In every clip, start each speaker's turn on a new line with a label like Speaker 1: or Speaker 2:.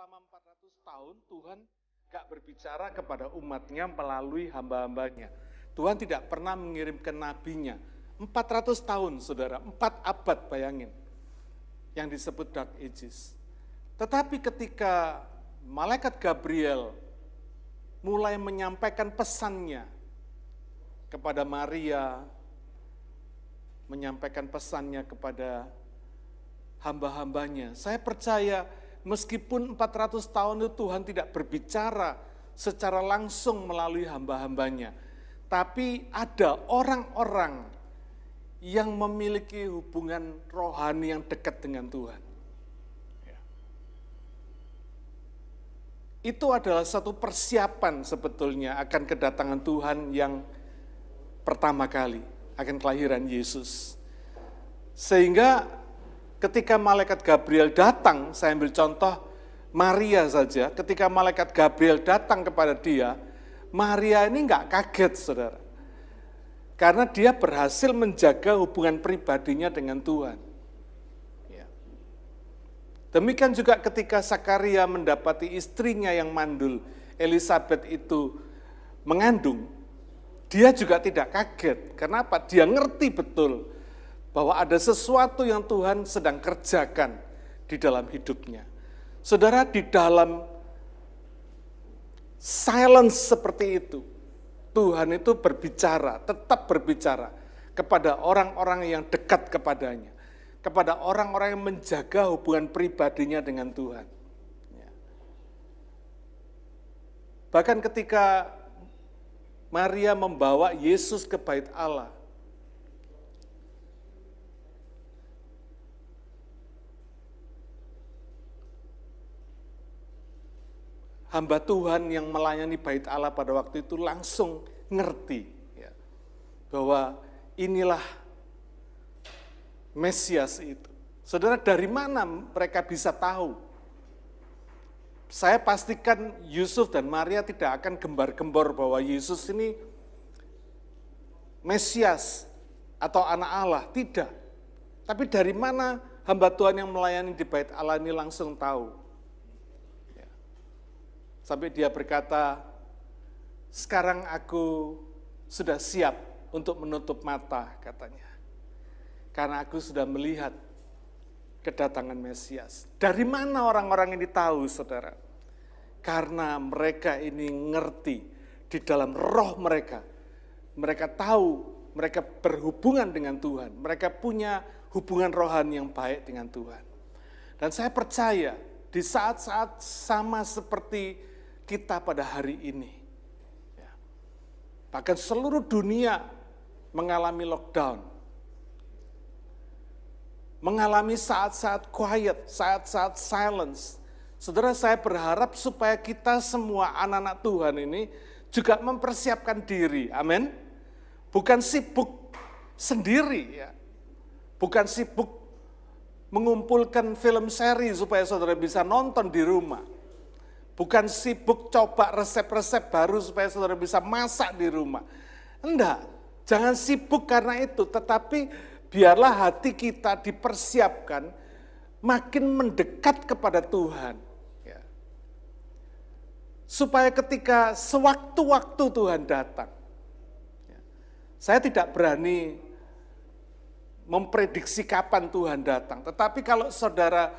Speaker 1: selama 400 tahun Tuhan gak berbicara kepada umatnya melalui hamba-hambanya. Tuhan tidak pernah mengirimkan nabinya. 400 tahun, saudara, 4 abad, bayangin. Yang disebut Dark Ages. Tetapi ketika malaikat Gabriel mulai menyampaikan pesannya kepada Maria, menyampaikan pesannya kepada hamba-hambanya, saya percaya meskipun 400 tahun itu Tuhan tidak berbicara secara langsung melalui hamba-hambanya, tapi ada orang-orang yang memiliki hubungan rohani yang dekat dengan Tuhan. Itu adalah satu persiapan sebetulnya akan kedatangan Tuhan yang pertama kali, akan kelahiran Yesus. Sehingga ketika malaikat Gabriel datang, saya ambil contoh Maria saja, ketika malaikat Gabriel datang kepada dia, Maria ini enggak kaget, saudara. Karena dia berhasil menjaga hubungan pribadinya dengan Tuhan. Demikian juga ketika Zakaria mendapati istrinya yang mandul, Elisabeth itu mengandung, dia juga tidak kaget. Kenapa? Dia ngerti betul bahwa ada sesuatu yang Tuhan sedang kerjakan di dalam hidupnya. Saudara, di dalam silence seperti itu, Tuhan itu berbicara, tetap berbicara kepada orang-orang yang dekat kepadanya, kepada orang-orang yang menjaga hubungan pribadinya dengan Tuhan. Bahkan ketika Maria membawa Yesus ke bait Allah, hamba Tuhan yang melayani bait Allah pada waktu itu langsung ngerti bahwa inilah Mesias itu. Saudara, dari mana mereka bisa tahu? Saya pastikan Yusuf dan Maria tidak akan gembar-gembor bahwa Yesus ini Mesias atau anak Allah, tidak. Tapi dari mana hamba Tuhan yang melayani di bait Allah ini langsung tahu? Sampai dia berkata, sekarang aku sudah siap untuk menutup mata, katanya. Karena aku sudah melihat kedatangan Mesias. Dari mana orang-orang ini tahu, saudara? Karena mereka ini ngerti di dalam roh mereka. Mereka tahu, mereka berhubungan dengan Tuhan. Mereka punya hubungan rohani yang baik dengan Tuhan. Dan saya percaya di saat-saat sama seperti kita pada hari ini, bahkan seluruh dunia mengalami lockdown, mengalami saat-saat quiet, saat-saat silence. Saudara, saya berharap supaya kita semua anak-anak Tuhan ini juga mempersiapkan diri, amin. Bukan sibuk sendiri, ya. Bukan sibuk mengumpulkan film seri supaya saudara bisa nonton di rumah. Bukan sibuk coba resep-resep baru supaya saudara bisa masak di rumah. Enggak, jangan sibuk karena itu, tetapi biarlah hati kita dipersiapkan makin mendekat kepada Tuhan. Ya. Supaya ketika sewaktu-waktu Tuhan datang, ya, saya tidak berani memprediksi kapan Tuhan datang. Tetapi kalau saudara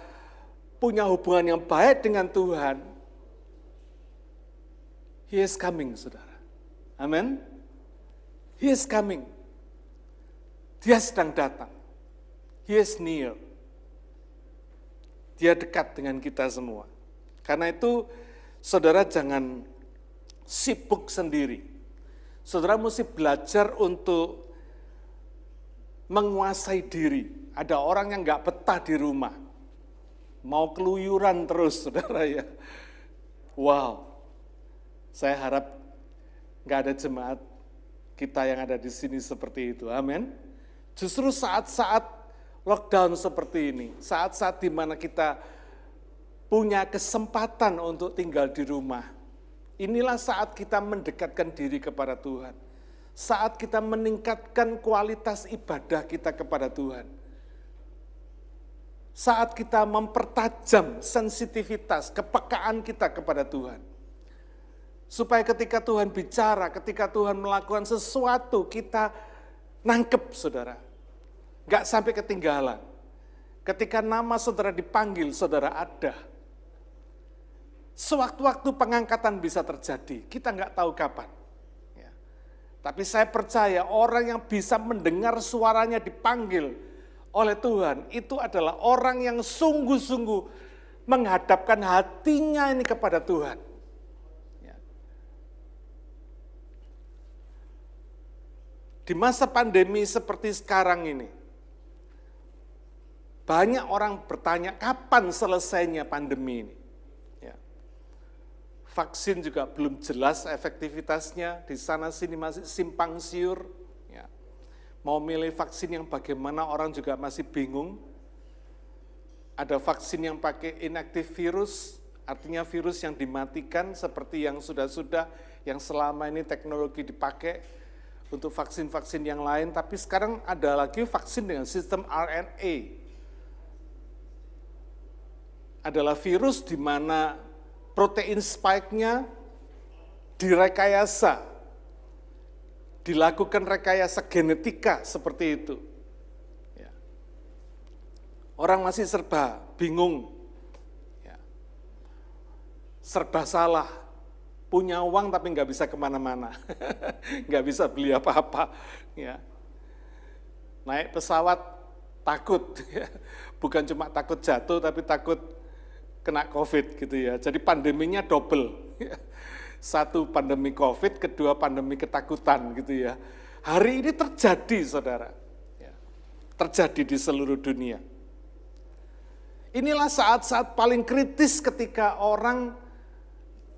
Speaker 1: punya hubungan yang baik dengan Tuhan, He is coming, saudara. Amin. He is coming. Dia sedang datang. He is near. Dia dekat dengan kita semua. Karena itu, saudara jangan sibuk sendiri. Saudara mesti belajar untuk menguasai diri. Ada orang yang nggak betah di rumah. Mau keluyuran terus, saudara ya. Wow. Saya harap nggak ada jemaat kita yang ada di sini seperti itu. Amin. Justru saat-saat lockdown seperti ini, saat-saat di mana kita punya kesempatan untuk tinggal di rumah, inilah saat kita mendekatkan diri kepada Tuhan. Saat kita meningkatkan kualitas ibadah kita kepada Tuhan. saat kita mempertajam sensitivitas, kepekaan kita kepada Tuhan. Supaya ketika Tuhan bicara, ketika Tuhan melakukan sesuatu, kita nangkep, saudara. Gak sampai ketinggalan. Ketika nama saudara dipanggil, saudara ada. Sewaktu-waktu pengangkatan bisa terjadi, kita nggak tahu kapan. Ya. Tapi saya percaya orang yang bisa mendengar suaranya dipanggil oleh Tuhan, itu adalah orang yang sungguh-sungguh menghadapkan hatinya ini kepada Tuhan. Di masa pandemi seperti sekarang ini, banyak orang bertanya kapan selesainya pandemi ini. Ya. Vaksin juga belum jelas efektivitasnya, di sana sini masih simpang siur. Ya. Mau milih vaksin yang bagaimana orang juga masih bingung. Ada vaksin yang pakai inactive virus, artinya virus yang dimatikan seperti yang sudah-sudah, yang selama ini teknologi dipakai untuk vaksin-vaksin yang lain, tapi sekarang ada lagi vaksin dengan sistem RNA. Adalah virus di mana protein spike-nya direkayasa, dilakukan rekayasa genetika seperti itu. Ya. Orang masih serba bingung, ya. Serba salah. Punya uang tapi nggak bisa kemana-mana, nggak bisa beli apa-apa. Ya. Naik pesawat takut, ya. Bukan cuma takut jatuh tapi takut kena COVID gitu ya. Jadi pandeminya double, ya. Satu pandemi COVID, kedua pandemi ketakutan gitu ya. Hari ini terjadi, saudara, ya. Terjadi di seluruh dunia. Inilah saat-saat paling kritis ketika orang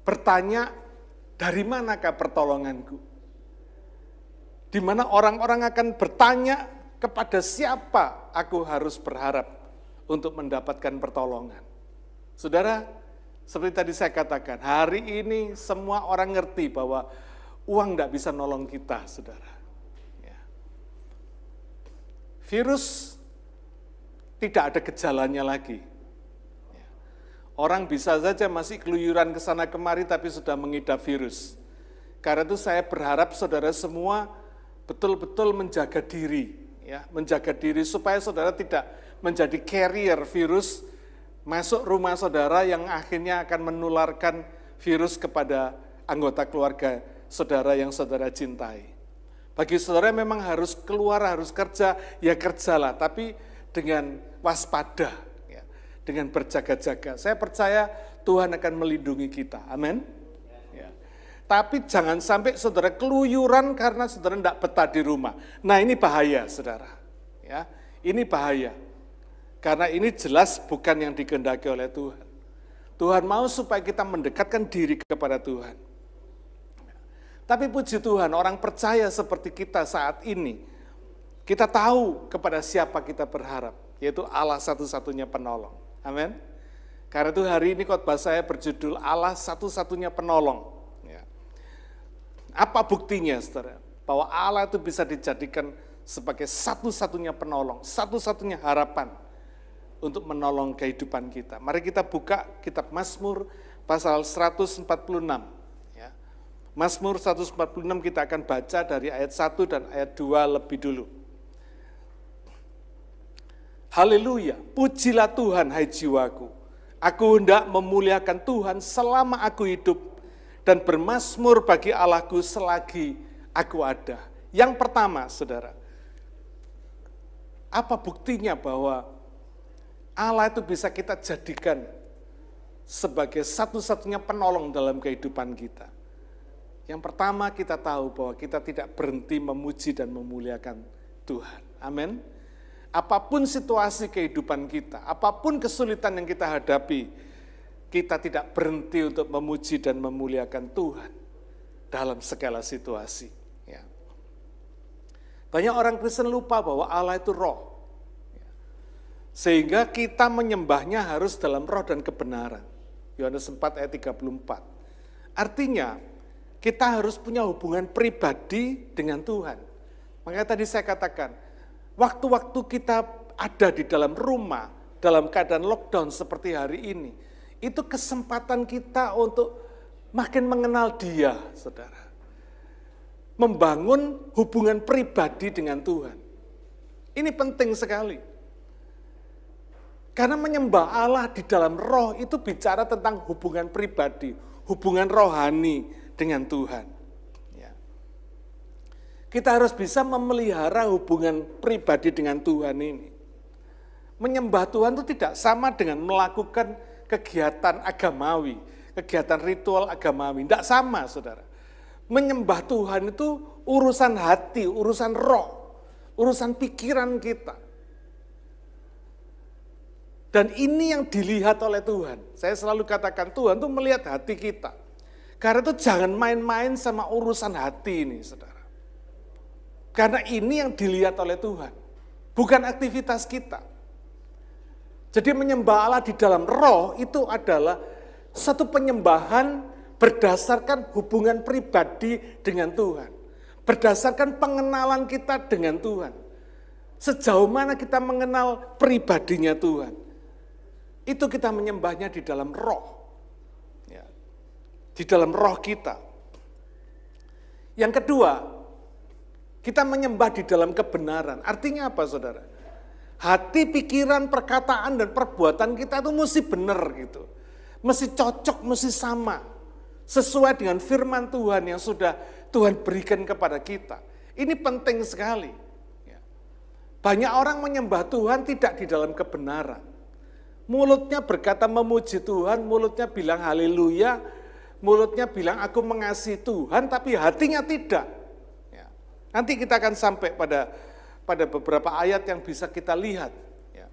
Speaker 1: bertanya, dari manakah pertolonganku? Di mana orang-orang akan bertanya kepada siapa aku harus berharap untuk mendapatkan pertolongan. Saudara, seperti tadi saya katakan, hari ini semua orang ngerti bahwa uang tidak bisa nolong kita, saudara. Ya. Virus tidak ada gejalanya lagi. Orang bisa saja masih keluyuran ke sana kemari tapi sudah mengidap virus. Karena itu saya berharap saudara semua betul-betul menjaga diri, ya, menjaga diri supaya saudara tidak menjadi carrier virus masuk rumah saudara yang akhirnya akan menularkan virus kepada anggota keluarga saudara yang saudara cintai. Bagi saudara memang harus keluar, harus kerja, ya kerjalah, tapi dengan waspada. Dengan berjaga-jaga. Saya percaya Tuhan akan melindungi kita. Amin. Ya. Tapi jangan sampai saudara keluyuran karena saudara tidak betah di rumah. Nah ini bahaya, saudara. Ya, ini bahaya. Karena ini jelas bukan yang dikehendaki oleh Tuhan. Tuhan mau supaya kita mendekatkan diri kepada Tuhan. Tapi puji Tuhan, orang percaya seperti kita saat ini, kita tahu kepada siapa kita berharap, yaitu Allah satu-satunya penolong. Amin. Karena itu hari ini khotbah saya berjudul Allah satu-satunya penolong. Ya. Apa buktinya, saudara? Bahwa Allah itu bisa dijadikan sebagai satu-satunya penolong, satu-satunya harapan untuk menolong kehidupan kita. Mari kita buka kitab Mazmur pasal 146. Ya. Mazmur 146 kita akan baca dari ayat 1 dan ayat 2 lebih dulu. Haleluya, pujilah Tuhan hai jiwaku. Aku hendak memuliakan Tuhan selama aku hidup dan bermazmur bagi Allahku selagi aku ada. Yang pertama, saudara, apa buktinya bahwa Allah itu bisa kita jadikan sebagai satu-satunya penolong dalam kehidupan kita? Yang pertama kita tahu bahwa kita tidak berhenti memuji dan memuliakan Tuhan. Amin. Apapun situasi kehidupan kita, apapun kesulitan yang kita hadapi, kita tidak berhenti untuk memuji dan memuliakan Tuhan dalam segala situasi. Ya. Banyak orang Kristen lupa bahwa Allah itu roh. Sehingga kita menyembahnya harus dalam roh dan kebenaran. Yohanes 4 ayat 34. Artinya, kita harus punya hubungan pribadi dengan Tuhan. Makanya tadi saya katakan, waktu-waktu kita ada di dalam rumah, dalam keadaan lockdown seperti hari ini, itu kesempatan kita untuk makin mengenal Dia, saudara. Membangun hubungan pribadi dengan Tuhan. Ini penting sekali. Karena menyembah Allah di dalam roh itu bicara tentang hubungan pribadi, hubungan rohani dengan Tuhan. Ya. Kita harus bisa memelihara hubungan pribadi dengan Tuhan ini. Menyembah Tuhan itu tidak sama dengan melakukan kegiatan agamawi, kegiatan ritual agamawi. Tidak sama, saudara. Menyembah Tuhan itu urusan hati, urusan roh, urusan pikiran kita. Dan ini yang dilihat oleh Tuhan. Saya selalu katakan Tuhan itu melihat hati kita. Karena itu jangan main-main sama urusan hati ini, saudara. Karena ini yang dilihat oleh Tuhan. Bukan aktivitas kita. Jadi menyembah Allah di dalam roh itu adalah satu penyembahan berdasarkan hubungan pribadi dengan Tuhan. Berdasarkan pengenalan kita dengan Tuhan. Sejauh mana kita mengenal pribadinya Tuhan. Itu kita menyembahnya di dalam roh. Ya. Di dalam roh kita. Yang kedua, kita menyembah di dalam kebenaran. Artinya apa, saudara? Hati, pikiran, perkataan, dan perbuatan kita itu mesti benar gitu. Mesti cocok, mesti sama. Sesuai dengan firman Tuhan yang sudah Tuhan berikan kepada kita. Ini penting sekali. Ya. Banyak orang menyembah Tuhan tidak di dalam kebenaran. Mulutnya berkata memuji Tuhan, mulutnya bilang haleluya, mulutnya bilang aku mengasihi Tuhan, tapi hatinya tidak. Ya. Nanti kita akan sampai pada beberapa ayat yang bisa kita lihat. Ya.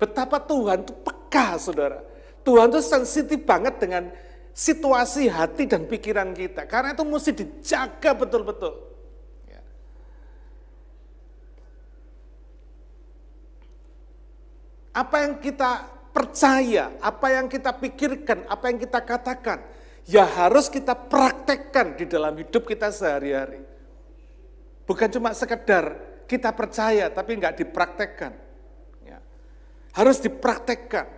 Speaker 1: Betapa Tuhan itu peka, saudara. Tuhan itu sensitif banget dengan situasi hati dan pikiran kita. Karena itu mesti dijaga betul-betul. Ya. Apa yang kita percaya, apa yang kita pikirkan, apa yang kita katakan, ya harus kita praktekkan di dalam hidup kita sehari-hari. Bukan cuma sekedar kita percaya, tapi enggak dipraktekkan. Ya. Harus dipraktekkan.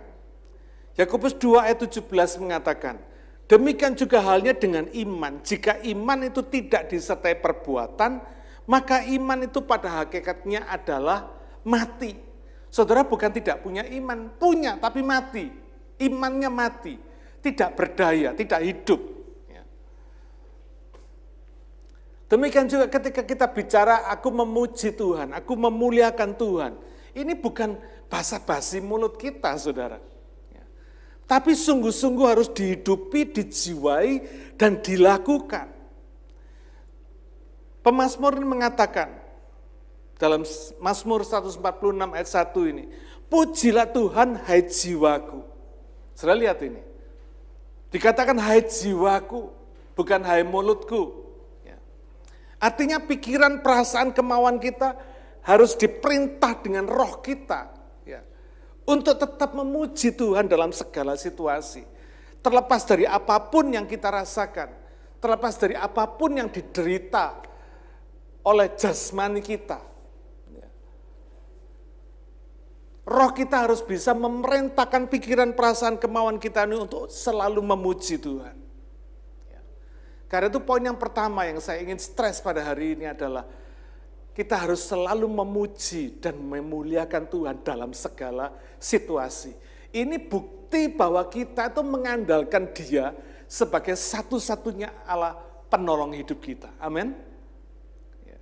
Speaker 1: Yakobus 2 ayat 17 mengatakan, demikian juga halnya dengan iman. Jika iman itu tidak disertai perbuatan, maka iman itu pada hakikatnya adalah mati. Saudara bukan tidak punya iman, punya tapi mati. Imannya mati, tidak berdaya, tidak hidup. Ya. Demikian juga ketika kita bicara aku memuji Tuhan, aku memuliakan Tuhan. Ini bukan basa-basi mulut kita, saudara. Ya. Tapi sungguh-sungguh harus dihidupi, dijiwai, dan dilakukan. Pemazmur ini mengatakan, dalam Mazmur 146 ayat 1 ini, pujilah Tuhan hai jiwaku. Sudah lihat ini. Dikatakan hai jiwaku, bukan hai mulutku. Ya. Artinya pikiran, perasaan, kemauan kita harus diperintah dengan roh kita. Ya. Untuk tetap memuji Tuhan dalam segala situasi. Terlepas dari apapun yang kita rasakan. Terlepas dari apapun yang diderita oleh jasmani kita. Roh kita harus bisa memerintahkan pikiran, perasaan, kemauan kita ini untuk selalu memuji Tuhan. Ya. Karena itu poin yang pertama yang saya ingin stres pada hari ini adalah kita harus selalu memuji dan memuliakan Tuhan dalam segala situasi. Ini bukti bahwa kita itu mengandalkan Dia sebagai satu-satunya Allah penolong hidup kita. Amin. Ya.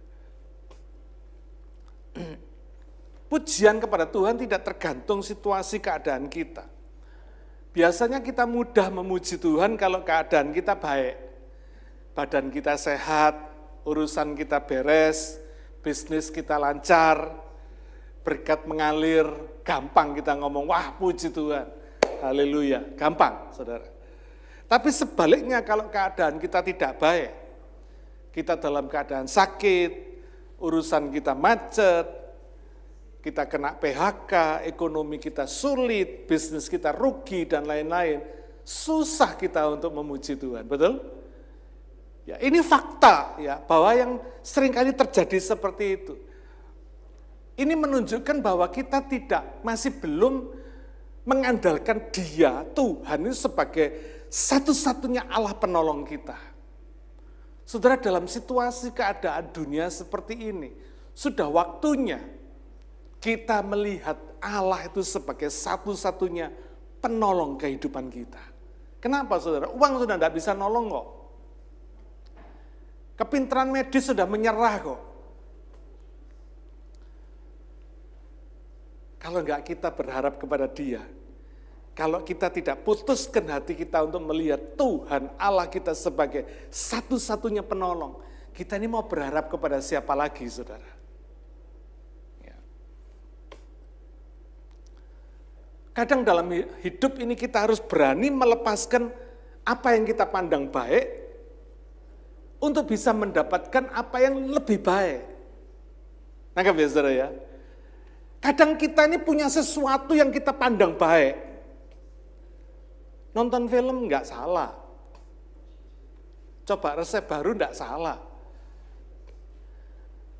Speaker 1: Pujian kepada Tuhan tidak tergantung situasi keadaan kita. Biasanya kita mudah memuji Tuhan kalau keadaan kita baik. Badan kita sehat, urusan kita beres, bisnis kita lancar, berkat mengalir, gampang kita ngomong, wah puji Tuhan, haleluya, gampang saudara. Tapi sebaliknya kalau keadaan kita tidak baik, kita dalam keadaan sakit, urusan kita macet, kita kena PHK, ekonomi kita sulit, bisnis kita rugi, dan lain-lain. Susah kita untuk memuji Tuhan, betul? Ya, ini fakta ya, bahwa yang seringkali terjadi seperti itu. Ini menunjukkan bahwa kita masih belum mengandalkan Dia, Tuhan itu sebagai satu-satunya Allah penolong kita. Saudara, dalam situasi keadaan dunia seperti ini, sudah waktunya kita melihat Allah itu sebagai satu-satunya penolong kehidupan kita. Kenapa saudara? Uang sudah tidak bisa nolong kok. Kepintaran medis sudah menyerah kok. Kalau enggak kita berharap kepada Dia, kalau kita tidak putuskan hati kita untuk melihat Tuhan Allah kita sebagai satu-satunya penolong, kita ini mau berharap kepada siapa lagi, saudara? Ya. Kadang dalam hidup ini kita harus berani melepaskan apa yang kita pandang baik untuk bisa mendapatkan apa yang lebih baik. Nangkap ya, saudara ya? Kadang kita ini punya sesuatu yang kita pandang baik. Nonton film enggak salah. Coba resep baru enggak salah.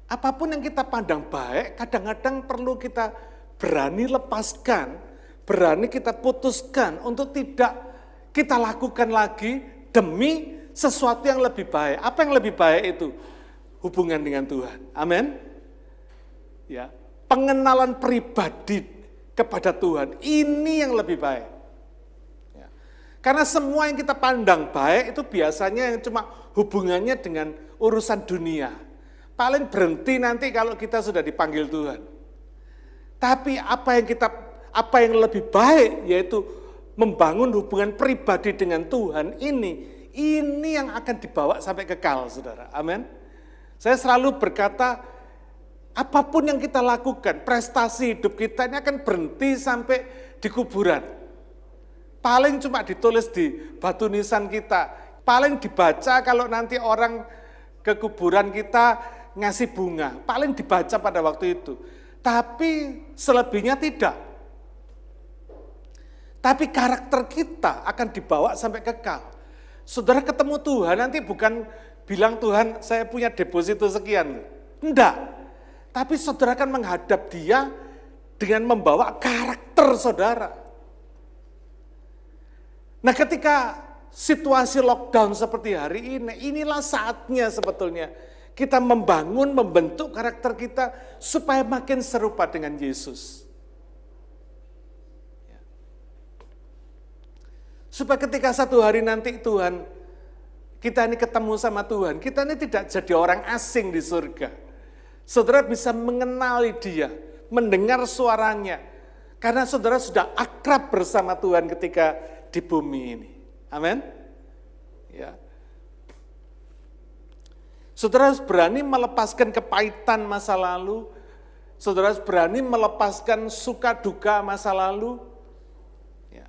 Speaker 1: Apapun yang kita pandang baik, kadang-kadang perlu kita berani lepaskan, berani kita putuskan untuk tidak kita lakukan lagi demi sesuatu yang lebih baik. Apa yang lebih baik itu? Hubungan dengan Tuhan. Amin. Ya. Pengenalan pribadi kepada Tuhan, ini yang lebih baik. Ya. Karena semua yang kita pandang baik itu biasanya yang cuma hubungannya dengan urusan dunia. Paling berhenti nanti kalau kita sudah dipanggil Tuhan. Tapi apa yang lebih baik yaitu membangun hubungan pribadi dengan Tuhan ini yang akan dibawa sampai kekal, saudara. Amin. Saya selalu berkata, apapun yang kita lakukan, prestasi hidup kita ini akan berhenti sampai di kuburan. Paling cuma ditulis di batu nisan kita. Paling dibaca kalau nanti orang ke kuburan kita ngasih bunga. Paling dibaca pada waktu itu. Tapi selebihnya tidak. Tapi karakter kita akan dibawa sampai kekal. Saudara ketemu Tuhan nanti bukan bilang Tuhan saya punya deposito sekian. Enggak. Tapi saudara akan menghadap Dia dengan membawa karakter saudara. Nah, ketika situasi lockdown seperti hari ini, inilah saatnya sebetulnya kita membentuk karakter kita supaya makin serupa dengan Yesus. Supaya ketika satu hari nanti kita ini ketemu sama Tuhan, kita ini tidak jadi orang asing di surga. Saudara bisa mengenali Dia, mendengar suaranya, karena saudara sudah akrab bersama Tuhan ketika di bumi ini. Amin. Ya. Saudara harus berani melepaskan kepahitan masa lalu, saudara harus berani melepaskan suka duka masa lalu. Ya.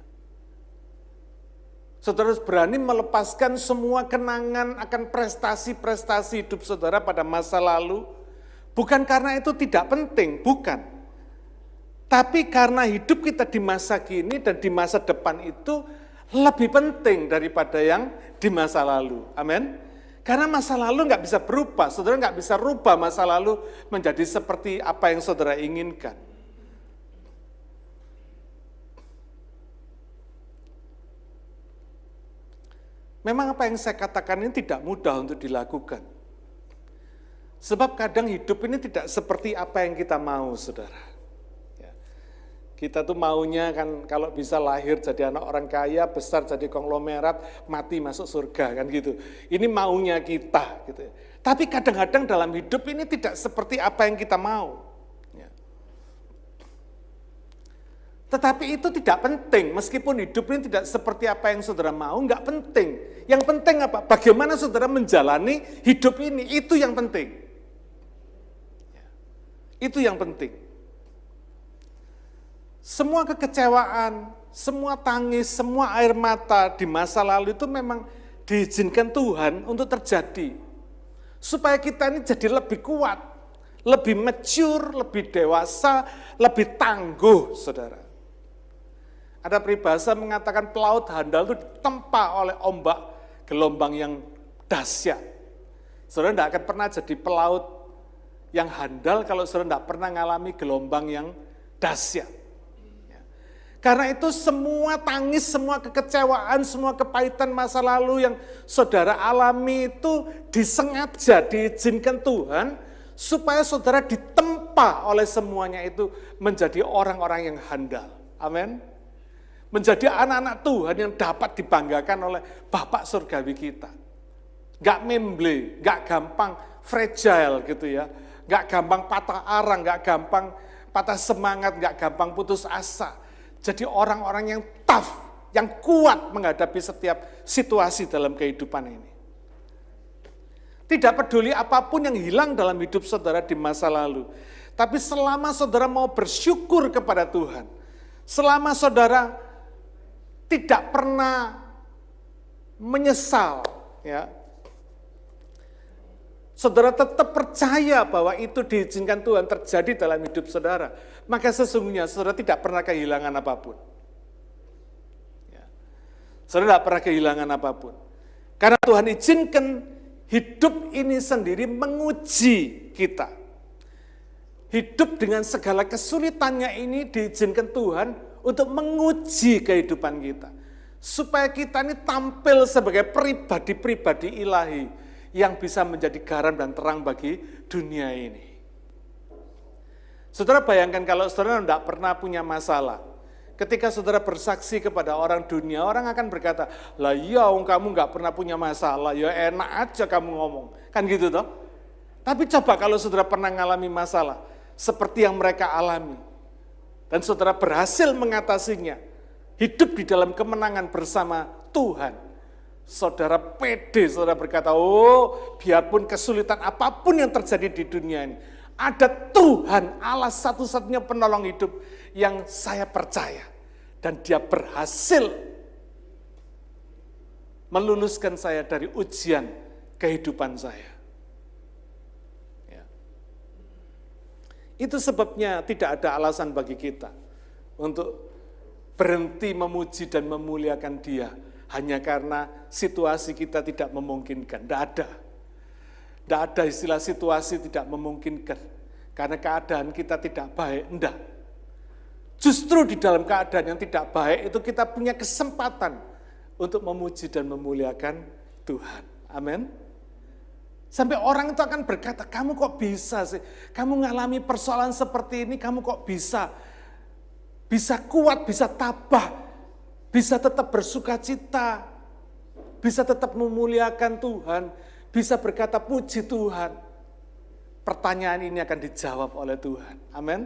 Speaker 1: Saudara harus berani melepaskan semua kenangan akan prestasi-prestasi hidup saudara pada masa lalu. Bukan karena itu tidak penting, bukan. Tapi karena hidup kita di masa kini dan di masa depan itu lebih penting daripada yang di masa lalu. Amin. Karena masa lalu nggak bisa berubah, saudara nggak bisa rubah masa lalu menjadi seperti apa yang saudara inginkan. Memang apa yang saya katakan ini tidak mudah untuk dilakukan. Sebab kadang hidup ini tidak seperti apa yang kita mau, saudara. Ya. Kita tuh maunya kan kalau bisa lahir jadi anak orang kaya, besar jadi konglomerat, mati masuk surga kan gitu. Ini maunya kita. Gitu. Tapi kadang-kadang dalam hidup ini tidak seperti apa yang kita mau. Ya. Tetapi itu tidak penting, meskipun hidup ini tidak seperti apa yang saudara mau, enggak penting. Yang penting apa? Bagaimana saudara menjalani hidup ini, itu yang penting. Itu yang penting. Semua kekecewaan, semua tangis, semua air mata di masa lalu itu memang diizinkan Tuhan untuk terjadi. Supaya kita ini jadi lebih kuat, lebih mature, lebih dewasa, lebih tangguh, saudara. Ada peribahasa mengatakan pelaut handal itu ditempa oleh ombak gelombang yang dahsyat. Saudara tidak akan pernah jadi pelaut yang handal kalau saudara tidak pernah mengalami gelombang yang dahsyat. Karena itu semua tangis, semua kekecewaan, semua kepahitan masa lalu yang saudara alami itu disengaja, diizinkan Tuhan, supaya saudara ditempa oleh semuanya itu menjadi orang-orang yang handal. Amin. Menjadi anak-anak Tuhan yang dapat dibanggakan oleh Bapak Surgawi kita. Gak memble, gak gampang fragile gitu ya. Gak gampang patah arang, gak gampang patah semangat, gak gampang putus asa. Jadi orang-orang yang tough, yang kuat menghadapi setiap situasi dalam kehidupan ini. Tidak peduli apapun yang hilang dalam hidup saudara di masa lalu. Tapi selama saudara mau bersyukur kepada Tuhan, selama saudara tidak pernah menyesal, ya, saudara tetap percaya bahwa itu diizinkan Tuhan terjadi dalam hidup saudara, maka sesungguhnya saudara tidak pernah kehilangan apapun. Ya. Saudara tidak pernah kehilangan apapun. Karena Tuhan izinkan hidup ini sendiri menguji kita. Hidup dengan segala kesulitannya ini diizinkan Tuhan untuk menguji kehidupan kita. Supaya kita ini tampil sebagai pribadi-pribadi ilahi yang bisa menjadi garam dan terang bagi dunia ini. Saudara bayangkan kalau saudara tidak pernah punya masalah. Ketika saudara bersaksi kepada orang dunia, orang akan berkata, lah ya kamu nggak pernah punya masalah, ya enak aja kamu ngomong. Kan gitu toh? Tapi coba kalau saudara pernah mengalami masalah, seperti yang mereka alami. Dan saudara berhasil mengatasinya, hidup di dalam kemenangan bersama Tuhan. Saudara pede, saudara berkata, oh biarpun kesulitan apapun yang terjadi di dunia ini, ada Tuhan, Allah satu-satunya penolong hidup yang saya percaya. Dan dia berhasil meluluskan saya dari ujian kehidupan saya. Ya. Itu sebabnya tidak ada alasan bagi kita untuk berhenti memuji dan memuliakan dia. Hanya karena situasi kita tidak memungkinkan. Tidak ada. Tidak ada istilah situasi tidak memungkinkan. Karena keadaan kita tidak baik. Tidak. Justru di dalam keadaan yang tidak baik itu kita punya kesempatan untuk memuji dan memuliakan Tuhan. Amin. Sampai orang itu akan berkata, kamu kok bisa sih? Kamu mengalami persoalan seperti ini, kamu kok bisa? Bisa kuat, bisa tabah, bisa tetap bersuka cita, bisa tetap memuliakan Tuhan, bisa berkata puji Tuhan. Pertanyaan ini akan dijawab oleh Tuhan. Amin.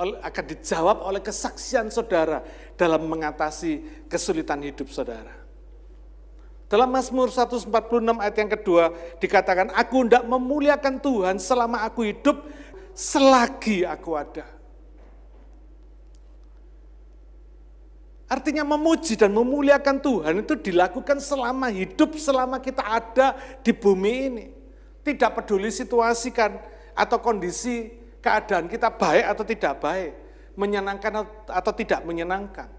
Speaker 1: Akan dijawab oleh kesaksian saudara dalam mengatasi kesulitan hidup saudara. Dalam Mazmur 146 ayat yang kedua dikatakan, aku hendak memuliakan Tuhan selama aku hidup, selagi aku ada. Artinya memuji dan memuliakan Tuhan itu dilakukan selama hidup, selama kita ada di bumi ini. Tidak peduli situasi kan atau kondisi keadaan kita baik atau tidak baik, menyenangkan atau tidak menyenangkan.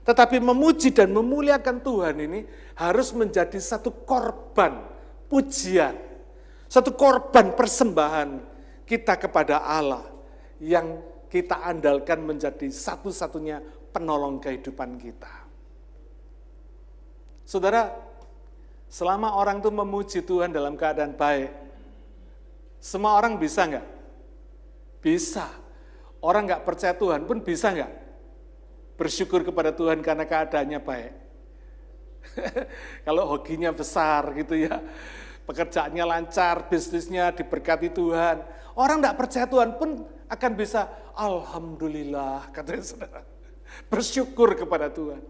Speaker 1: Tetapi memuji dan memuliakan Tuhan ini harus menjadi satu korban pujian, satu korban persembahan kita kepada Allah yang kita andalkan menjadi satu-satunya penolong kehidupan kita. Saudara, selama orang itu memuji Tuhan dalam keadaan baik, semua orang bisa enggak? Bisa. Orang enggak percaya Tuhan pun bisa enggak? Bersyukur kepada Tuhan karena keadaannya baik. Kalau hokinya besar gitu ya, pekerjaannya lancar, bisnisnya diberkati Tuhan. Orang enggak percaya Tuhan pun akan bisa, alhamdulillah, katanya saudara. Bersyukur kepada Tuhan.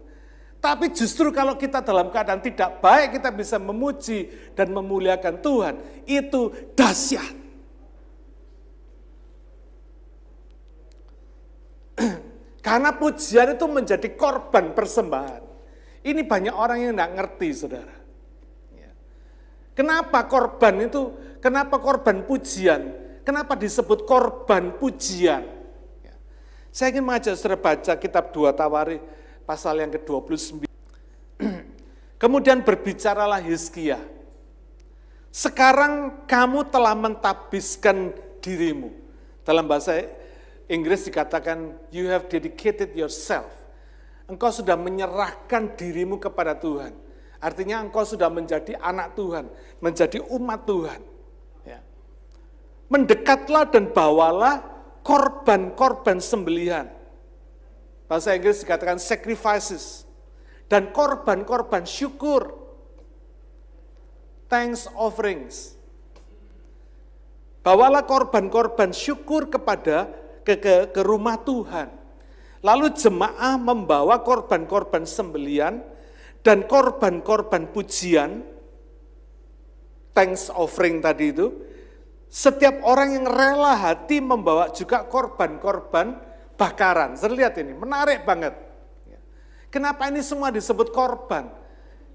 Speaker 1: Tapi justru kalau kita dalam keadaan tidak baik, kita bisa memuji dan memuliakan Tuhan. Itu dahsyat. Karena pujian itu menjadi korban persembahan. Ini banyak orang yang tidak ngerti, saudara. Kenapa korban itu, kenapa korban pujian? Kenapa disebut korban pujian? Saya ingin mengajak saudara baca kitab 2 Tawarikh pasal yang ke-29. Kemudian berbicaralah Hizkia. Sekarang kamu telah mentabiskan dirimu. Dalam bahasa Inggris dikatakan, you have dedicated yourself. Engkau sudah menyerahkan dirimu kepada Tuhan. Artinya engkau sudah menjadi anak Tuhan, menjadi umat Tuhan. Ya. Mendekatlah dan bawalah korban-korban sembelihan. Bahasa Inggris dikatakan sacrifices. Dan korban-korban syukur. Thanks offerings. Bawalah korban-korban syukur kepada ke rumah Tuhan. Lalu jemaah membawa korban-korban sembelian dan korban-korban pujian, thanks offering tadi itu. Setiap orang yang rela hati membawa juga korban-korban bakaran. Saya lihat ini, menarik banget. Kenapa ini semua disebut korban?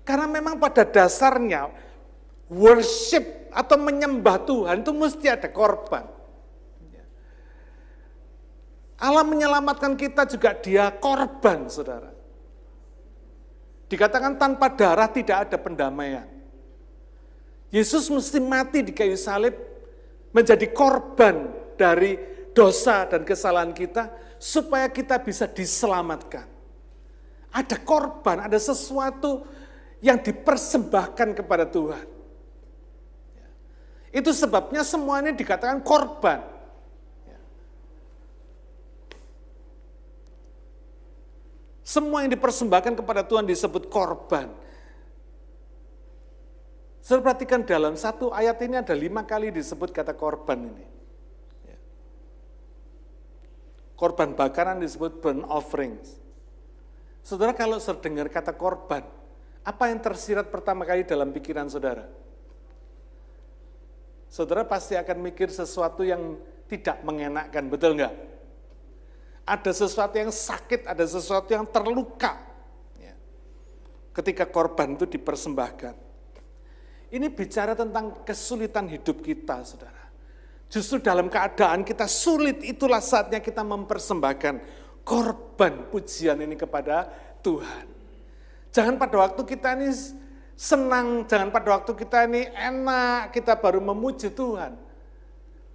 Speaker 1: Karena memang pada dasarnya worship atau menyembah Tuhan itu mesti ada korban. Allah menyelamatkan kita juga dia korban, saudara. Dikatakan tanpa darah tidak ada pendamaian. Yesus mesti mati di kayu salib menjadi korban dari dosa dan kesalahan kita supaya kita bisa diselamatkan. Ada korban, ada sesuatu yang dipersembahkan kepada Tuhan. Itu sebabnya semuanya dikatakan korban. Semua yang dipersembahkan kepada Tuhan disebut korban. Saya perhatikan dalam satu ayat ini ada 5 kali disebut kata korban ini. Korban bakaran disebut burnt offerings. Saudara kalau terdengar kata korban, apa yang tersirat pertama kali dalam pikiran saudara? Saudara pasti akan mikir sesuatu yang tidak mengenakkan, betul enggak? Ada sesuatu yang sakit, ada sesuatu yang terluka. Ketika korban itu dipersembahkan. Ini bicara tentang kesulitan hidup kita, saudara. Justru dalam keadaan kita sulit, itulah saatnya kita mempersembahkan korban pujian ini kepada Tuhan. Jangan pada waktu kita ini senang, jangan pada waktu kita ini enak, kita baru memuji Tuhan.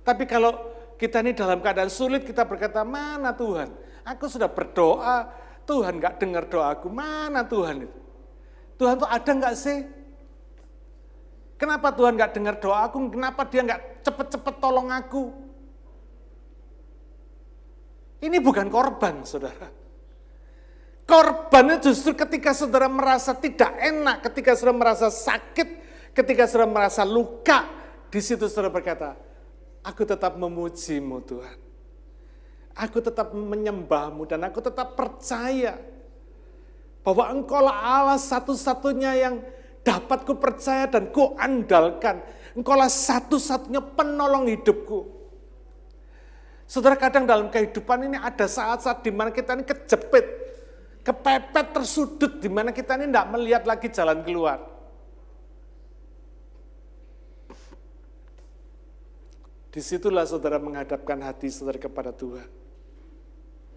Speaker 1: Tapi kalau kita ini dalam keadaan sulit, kita berkata, mana Tuhan? Aku sudah berdoa, Tuhan gak dengar doaku, mana Tuhan itu? Tuhan tuh ada gak sih? Kenapa Tuhan gak dengar doaku? Kenapa dia gak cepet-cepet tolong aku? Ini bukan korban, saudara. Korban itu justru ketika saudara merasa tidak enak, ketika saudara merasa sakit, ketika saudara merasa luka, di situ saudara berkata, aku tetap memuji-Mu Tuhan. Aku tetap menyembah-Mu dan aku tetap percaya bahwa Engkaulah Allah satu-satunya yang dapat ku percaya dan ku andalkan. Engkaulah satu-satunya penolong hidupku. Saudara, kadang dalam kehidupan ini ada saat-saat di mana kita ini kejepit, kepepet, tersudut, di mana kita ini tidak melihat lagi jalan keluar. Disitulah saudara menghadapkan hati saudara kepada Tuhan.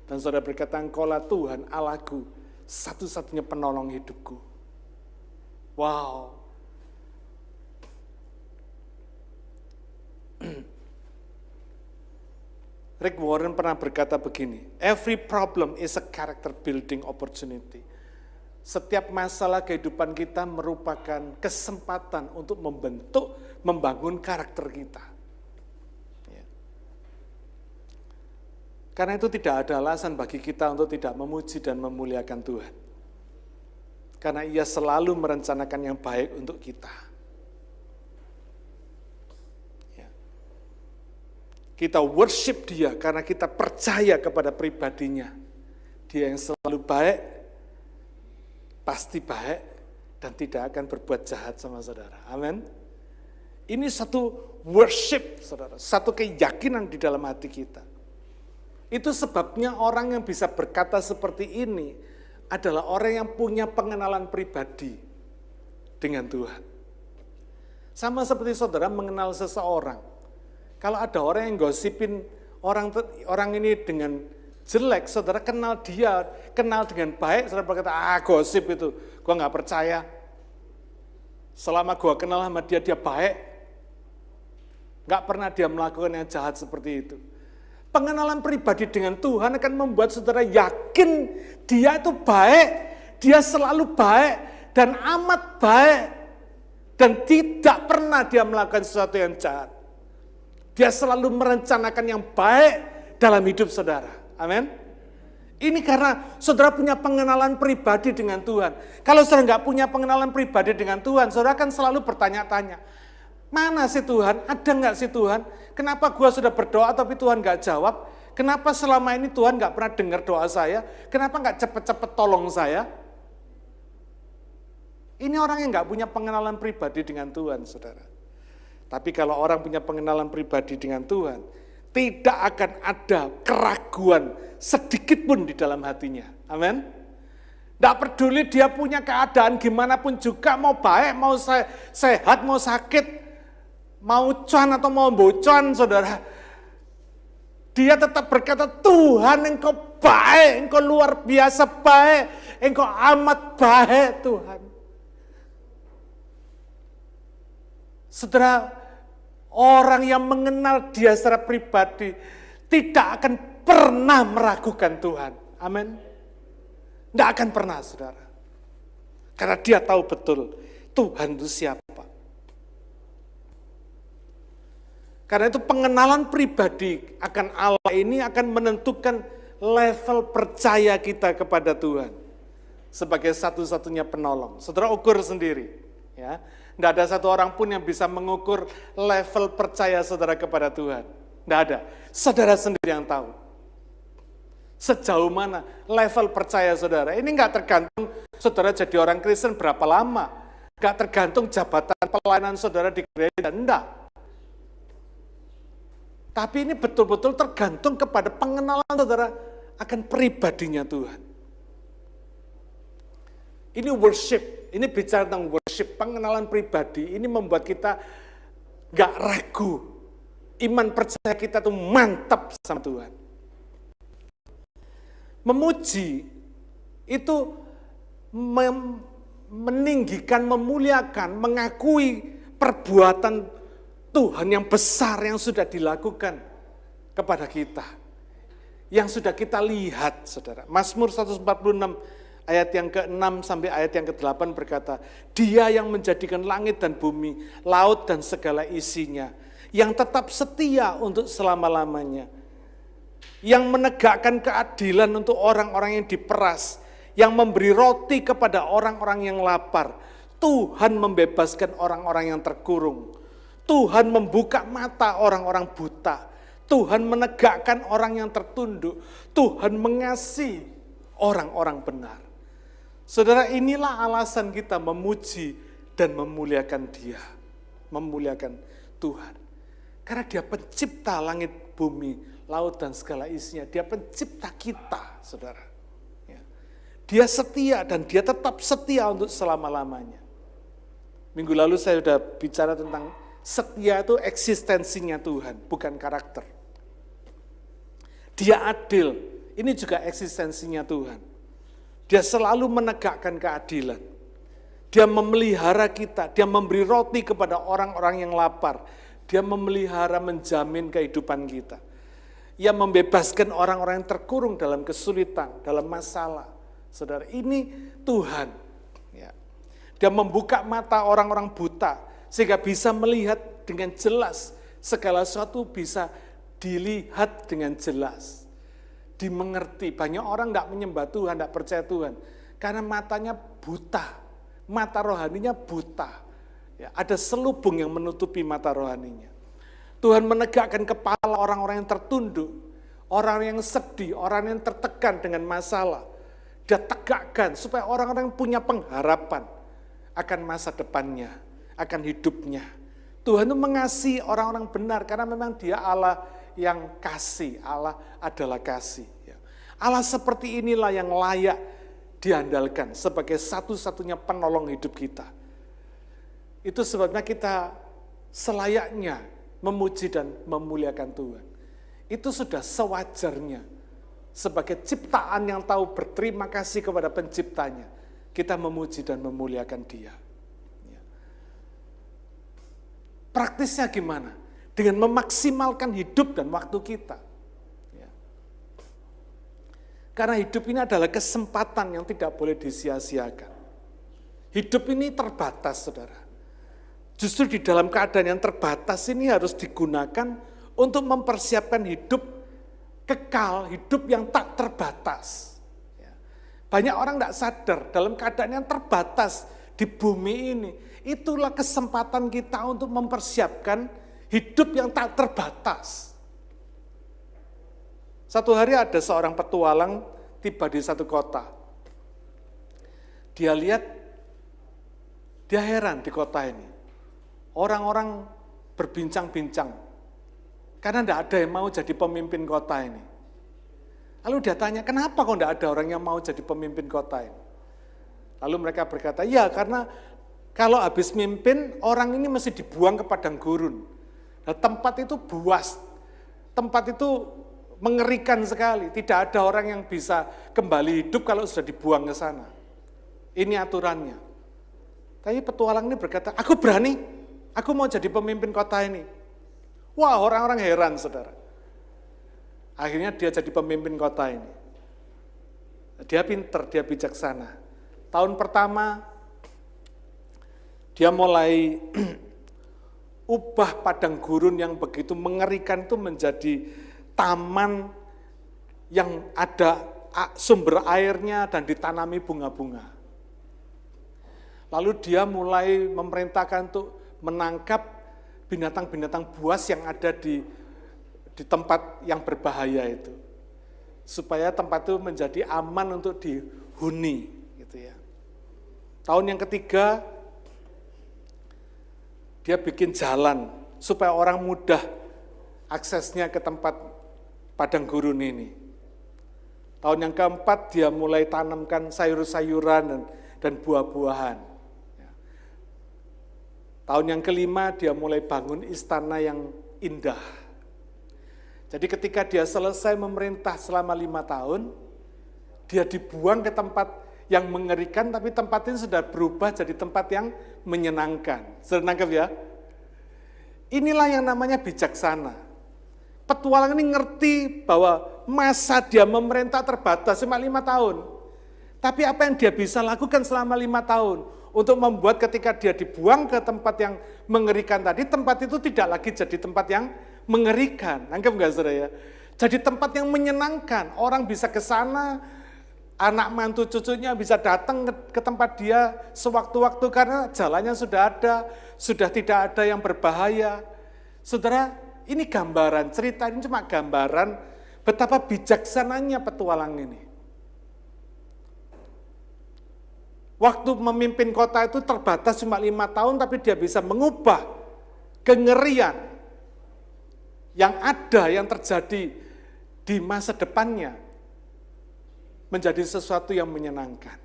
Speaker 1: Dan saudara berkata, Engkaulah Tuhan Allahku, satu-satunya penolong hidupku. Wow. Rick Warren pernah berkata begini, every problem is a character building opportunity. Setiap masalah kehidupan kita merupakan kesempatan untuk membangun karakter kita. Karena itu tidak ada alasan bagi kita untuk tidak memuji dan memuliakan Tuhan. Karena Ia selalu merencanakan yang baik untuk kita. Kita worship Dia karena kita percaya kepada pribadinya. Dia yang selalu baik, pasti baik, dan tidak akan berbuat jahat sama saudara. Amin. Ini satu worship, saudara, satu keyakinan di dalam hati kita. Itu sebabnya orang yang bisa berkata seperti ini adalah orang yang punya pengenalan pribadi dengan Tuhan. Sama seperti saudara mengenal seseorang. Kalau ada orang yang gosipin orang ini dengan jelek, saudara kenal dia, kenal dengan baik, saudara berkata, gosip itu, gua nggak percaya. Selama gua kenal sama dia, dia baik. Nggak pernah dia melakukan yang jahat seperti itu. Pengenalan pribadi dengan Tuhan akan membuat saudara yakin dia itu baik, dia selalu baik dan amat baik. Dan tidak pernah dia melakukan sesuatu yang jahat. Dia selalu merencanakan yang baik dalam hidup saudara. Amin. Ini karena saudara punya pengenalan pribadi dengan Tuhan. Kalau saudara nggak punya pengenalan pribadi dengan Tuhan, saudara akan selalu bertanya-tanya, mana sih Tuhan? Ada nggak sih Tuhan? Kenapa gua sudah berdoa tapi Tuhan nggak jawab? Kenapa selama ini Tuhan nggak pernah dengar doa saya? Kenapa nggak cepet-cepet tolong saya? Ini orang yang nggak punya pengenalan pribadi dengan Tuhan, saudara. Tapi kalau orang punya pengenalan pribadi dengan Tuhan, tidak akan ada keraguan sedikit pun di dalam hatinya. Amin. Tidak peduli dia punya keadaan gimana pun juga, mau baik, mau sehat, mau sakit, mau cuan atau mau bocuan, saudara. Dia tetap berkata, Tuhan engkau baik, engkau luar biasa baik, engkau amat baik Tuhan. Saudara, orang yang mengenal dia secara pribadi tidak akan pernah meragukan Tuhan. Amin. Tidak akan pernah, saudara. Karena dia tahu betul Tuhan itu siapa. Karena itu pengenalan pribadi akan Allah ini akan menentukan level percaya kita kepada Tuhan. Sebagai satu-satunya penolong. Saudara ukur sendiri. Ya. Tidak ada satu orang pun yang bisa mengukur level percaya saudara kepada Tuhan. Tidak ada. Saudara sendiri yang tahu. Sejauh mana level percaya saudara. Ini nggak tergantung saudara jadi orang Kristen berapa lama. Nggak tergantung jabatan pelayanan saudara di gereja. Enggak. Tapi ini betul-betul tergantung kepada pengenalan saudara akan pribadinya Tuhan. Ini worship, ini bicara tentang worship, pengenalan pribadi, ini membuat kita gak ragu. Iman percaya kita tuh mantap sama Tuhan. Memuji, itu meninggikan, memuliakan, mengakui perbuatan Tuhan yang besar yang sudah dilakukan kepada kita. Yang sudah kita lihat, saudara. Mazmur 146, ayat yang ke-6 sampai ayat yang ke-8 berkata, Dia yang menjadikan langit dan bumi, laut dan segala isinya, yang tetap setia untuk selama-lamanya, yang menegakkan keadilan untuk orang-orang yang diperas, yang memberi roti kepada orang-orang yang lapar. Tuhan membebaskan orang-orang yang terkurung. Tuhan membuka mata orang-orang buta. Tuhan menegakkan orang yang tertunduk. Tuhan mengasihi orang-orang benar. Saudara, inilah alasan kita memuji dan memuliakan Dia. Memuliakan Tuhan. Karena Dia pencipta langit, bumi, laut, dan segala isinya. Dia pencipta kita, saudara. Dia setia dan Dia tetap setia untuk selama-lamanya. Minggu lalu saya sudah bicara tentang setia itu eksistensinya Tuhan, bukan karakter. Dia adil, ini juga eksistensinya Tuhan. Dia selalu menegakkan keadilan. Dia memelihara kita, Dia memberi roti kepada orang-orang yang lapar. Dia memelihara, menjamin kehidupan kita. Ia membebaskan orang-orang yang terkurung dalam kesulitan, dalam masalah. Saudara, ini Tuhan. Ya. Dia membuka mata orang-orang buta, sehingga bisa melihat dengan jelas. Segala sesuatu bisa dilihat dengan jelas. Dimengerti. Banyak orang tidak menyembah Tuhan, tidak percaya Tuhan. Karena matanya buta. Mata rohaninya buta. Ya, ada selubung yang menutupi mata rohaninya. Tuhan menegakkan kepala orang-orang yang tertunduk. Orang yang sedih, orang yang tertekan dengan masalah. Dia tegakkan supaya orang-orang punya pengharapan akan masa depannya, akan hidupnya. Tuhan itu mengasihi orang-orang benar karena memang Dia Allah yang kasih, Allah adalah kasih. Allah seperti inilah yang layak diandalkan sebagai satu-satunya penolong hidup kita. Itu sebabnya kita selayaknya memuji dan memuliakan Tuhan. Itu sudah sewajarnya sebagai ciptaan yang tahu berterima kasih kepada penciptanya. Kita memuji dan memuliakan Dia. Praktisnya gimana? dengan memaksimalkan hidup dan waktu kita. Ya. Karena hidup ini adalah kesempatan yang tidak boleh disia-siakan. Hidup ini terbatas, saudara. Justru di dalam keadaan yang terbatas ini harus digunakan untuk mempersiapkan hidup kekal, hidup yang tak terbatas. Ya. Banyak orang tidak sadar dalam keadaan yang terbatas di bumi ini, itulah kesempatan kita untuk mempersiapkan hidup yang tak terbatas. Satu hari ada seorang petualang tiba di satu kota. Dia lihat, dia heran di kota ini. Orang-orang berbincang-bincang, karena tidak ada yang mau jadi pemimpin kota ini. Lalu dia tanya, kenapa kok tidak ada orang yang mau jadi pemimpin kota ini? Lalu mereka berkata, ya karena kalau habis mimpin, orang ini mesti dibuang ke padang gurun. Nah, tempat itu buas, tempat itu mengerikan sekali. Tidak ada orang yang bisa kembali hidup kalau sudah dibuang ke sana. Ini aturannya. Tapi petualang ini berkata, aku berani, aku mau jadi pemimpin kota ini. Wah, orang-orang heran, saudara. Akhirnya dia jadi pemimpin kota ini. Dia pinter, dia bijaksana. Tahun pertama, dia mulai ubah padang gurun yang begitu mengerikan itu menjadi taman yang ada sumber airnya dan ditanami bunga-bunga. Lalu dia mulai memerintahkan untuk menangkap binatang-binatang buas yang ada di tempat yang berbahaya itu. Supaya tempat itu menjadi aman untuk dihuni. Gitu ya. Tahun yang ketiga, dia bikin jalan supaya orang mudah aksesnya ke tempat padang gurun ini. Tahun yang keempat, dia mulai tanamkan sayur-sayuran dan buah-buahan. Tahun yang kelima, dia mulai bangun istana yang indah. Jadi ketika dia selesai memerintah selama 5 tahun, dia dibuang ke tempat yang mengerikan, tapi tempat ini sudah berubah jadi tempat yang menyenangkan. Sudah nangkep ya? Inilah yang namanya bijaksana. Petualang ini ngerti bahwa masa dia memerintah terbatas cuma 5 tahun. Tapi apa yang dia bisa lakukan selama 5 tahun? Untuk membuat ketika dia dibuang ke tempat yang mengerikan tadi, tempat itu tidak lagi jadi tempat yang mengerikan. Nangkep nggak saudara ya? Jadi tempat yang menyenangkan. Orang bisa ke sana, anak mantu cucunya bisa datang ke tempat dia sewaktu-waktu karena jalannya sudah ada, sudah tidak ada yang berbahaya. Saudara, ini gambaran, cerita ini cuma gambaran betapa bijaksananya petualang ini. Waktu memimpin kota itu terbatas cuma 5 tahun, tapi dia bisa mengubah kengerian yang ada, yang terjadi di masa depannya menjadi sesuatu yang menyenangkan.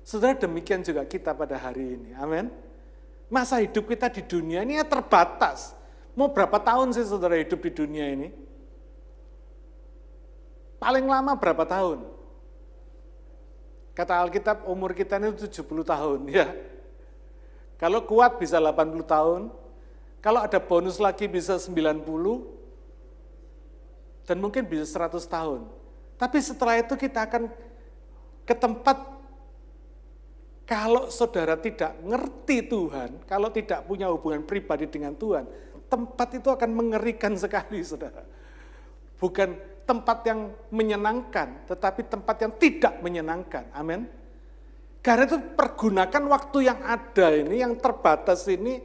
Speaker 1: Saudara, demikian juga kita pada hari ini, amin. Masa hidup kita di dunia ini ya terbatas. Mau berapa tahun sih saudara hidup di dunia ini? Paling lama berapa tahun? Kata Alkitab umur kita ini 70 tahun ya. Kalau kuat bisa 80 tahun, kalau ada bonus lagi bisa 90, dan mungkin bisa 100 tahun. Tapi setelah itu kita akan ke tempat, kalau saudara tidak ngerti Tuhan, kalau tidak punya hubungan pribadi dengan Tuhan, tempat itu akan mengerikan sekali saudara. Bukan tempat yang menyenangkan, tetapi tempat yang tidak menyenangkan. Amin. Karena itu pergunakan waktu yang ada ini, yang terbatas ini,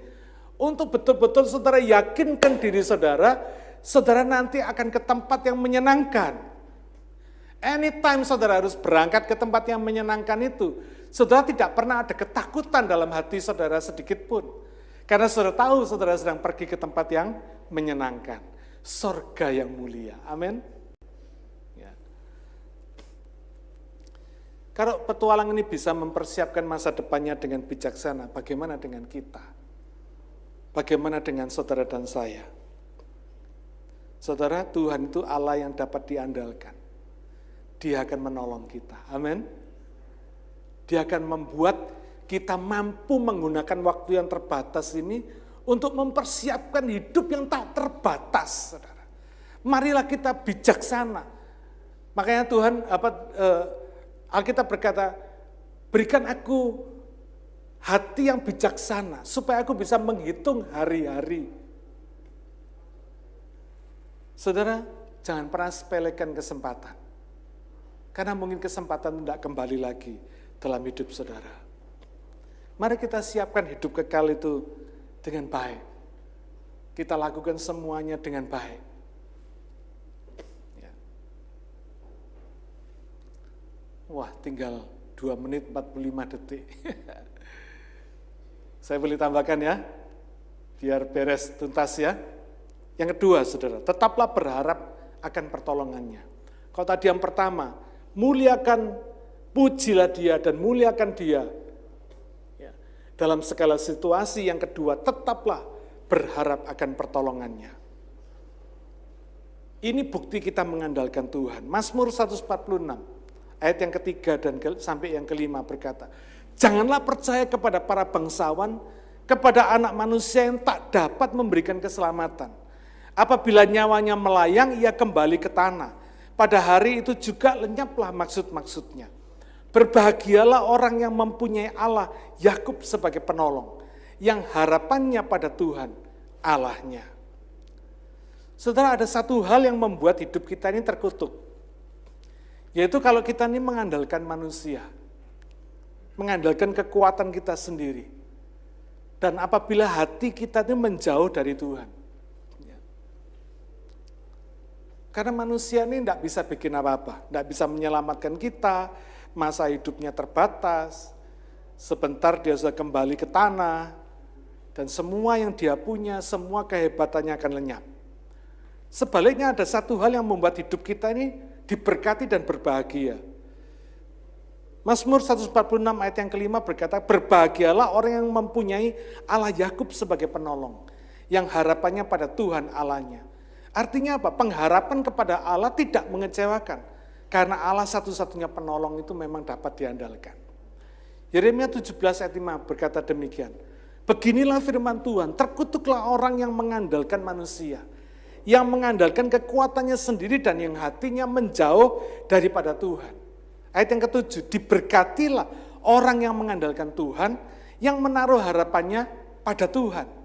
Speaker 1: untuk betul-betul saudara yakinkan diri saudara, saudara nanti akan ke tempat yang menyenangkan. Anytime saudara harus berangkat ke tempat yang menyenangkan itu, saudara tidak pernah ada ketakutan dalam hati saudara sedikit pun. Karena saudara tahu saudara sedang pergi ke tempat yang menyenangkan. Surga yang mulia. Amin. Kalau petualang ini bisa mempersiapkan masa depannya dengan bijaksana, bagaimana dengan kita? Bagaimana dengan saudara dan saya? Saudara, Tuhan itu Allah yang dapat diandalkan. Dia akan menolong kita. Amin. Dia akan membuat kita mampu menggunakan waktu yang terbatas ini untuk mempersiapkan hidup yang tak terbatas, saudara. Marilah kita bijaksana. Makanya Tuhan, Alkitab berkata, berikan aku hati yang bijaksana, supaya aku bisa menghitung hari-hari. Saudara, jangan pernah sepelekan kesempatan. Karena mungkin kesempatan tidak kembali lagi dalam hidup saudara. Mari kita siapkan hidup kekal itu dengan baik. Kita lakukan semuanya dengan baik. Ya. Wah, tinggal 2 menit 45 detik. Saya boleh tambahkan ya, biar beres tuntas ya. Yang kedua, saudara, tetaplah berharap akan pertolongannya. Kalau tadi yang pertama, muliakan, pujilah dia dan muliakan dia. Ya. Dalam segala situasi. Yang kedua, tetaplah berharap akan pertolongannya. Ini bukti kita mengandalkan Tuhan. Mazmur 146, ayat yang ketiga dan sampai yang kelima berkata, janganlah percaya kepada para bangsawan, kepada anak manusia yang tak dapat memberikan keselamatan. Apabila nyawanya melayang, ia kembali ke tanah. Pada hari itu juga lenyaplah maksud-maksudnya. Berbahagialah orang yang mempunyai Allah Yakub sebagai penolong, yang harapannya pada Tuhan Allahnya. Saudara, ada satu hal yang membuat hidup kita ini terkutuk. Yaitu kalau kita ini mengandalkan manusia, mengandalkan kekuatan kita sendiri. Dan apabila hati kita ini menjauh dari Tuhan. Karena manusia ini tidak bisa bikin apa-apa, tidak bisa menyelamatkan kita, masa hidupnya terbatas, sebentar dia sudah kembali ke tanah, dan semua yang dia punya, semua kehebatannya akan lenyap. Sebaliknya ada satu hal yang membuat hidup kita ini diberkati dan berbahagia. Mazmur 146 ayat yang kelima berkata, berbahagialah orang yang mempunyai Allah Yakub sebagai penolong, yang harapannya pada Tuhan Allahnya. Artinya apa? Pengharapan kepada Allah tidak mengecewakan. Karena Allah satu-satunya penolong itu memang dapat diandalkan. Yeremia 17 ayat 5 berkata demikian. Beginilah firman Tuhan, terkutuklah orang yang mengandalkan manusia. Yang mengandalkan kekuatannya sendiri dan yang hatinya menjauh daripada Tuhan. Ayat yang ketujuh, diberkatilah orang yang mengandalkan Tuhan, yang menaruh harapannya pada Tuhan.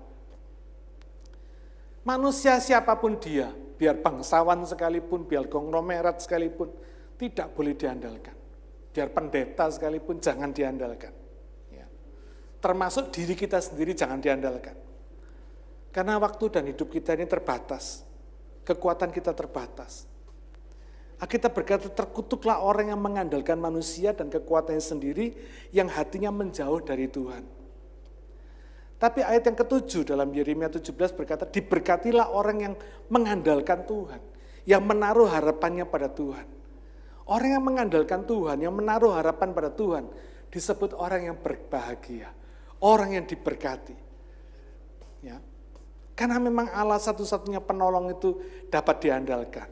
Speaker 1: Manusia siapapun dia, biar bangsawan sekalipun, biar konglomerat sekalipun, tidak boleh diandalkan. Biar pendeta sekalipun, jangan diandalkan. Ya. Termasuk diri kita sendiri jangan diandalkan. Karena waktu dan hidup kita ini terbatas. Kekuatan kita terbatas. Kita berkata, terkutuklah orang yang mengandalkan manusia dan kekuatannya sendiri, yang hatinya menjauh dari Tuhan. Tapi ayat yang ketujuh dalam Yeremia 17 berkata, diberkatilah orang yang mengandalkan Tuhan, yang menaruh harapannya pada Tuhan. Orang yang mengandalkan Tuhan, yang menaruh harapan pada Tuhan, disebut orang yang berbahagia, orang yang diberkati. Ya. Karena memang Allah satu-satunya penolong itu dapat diandalkan.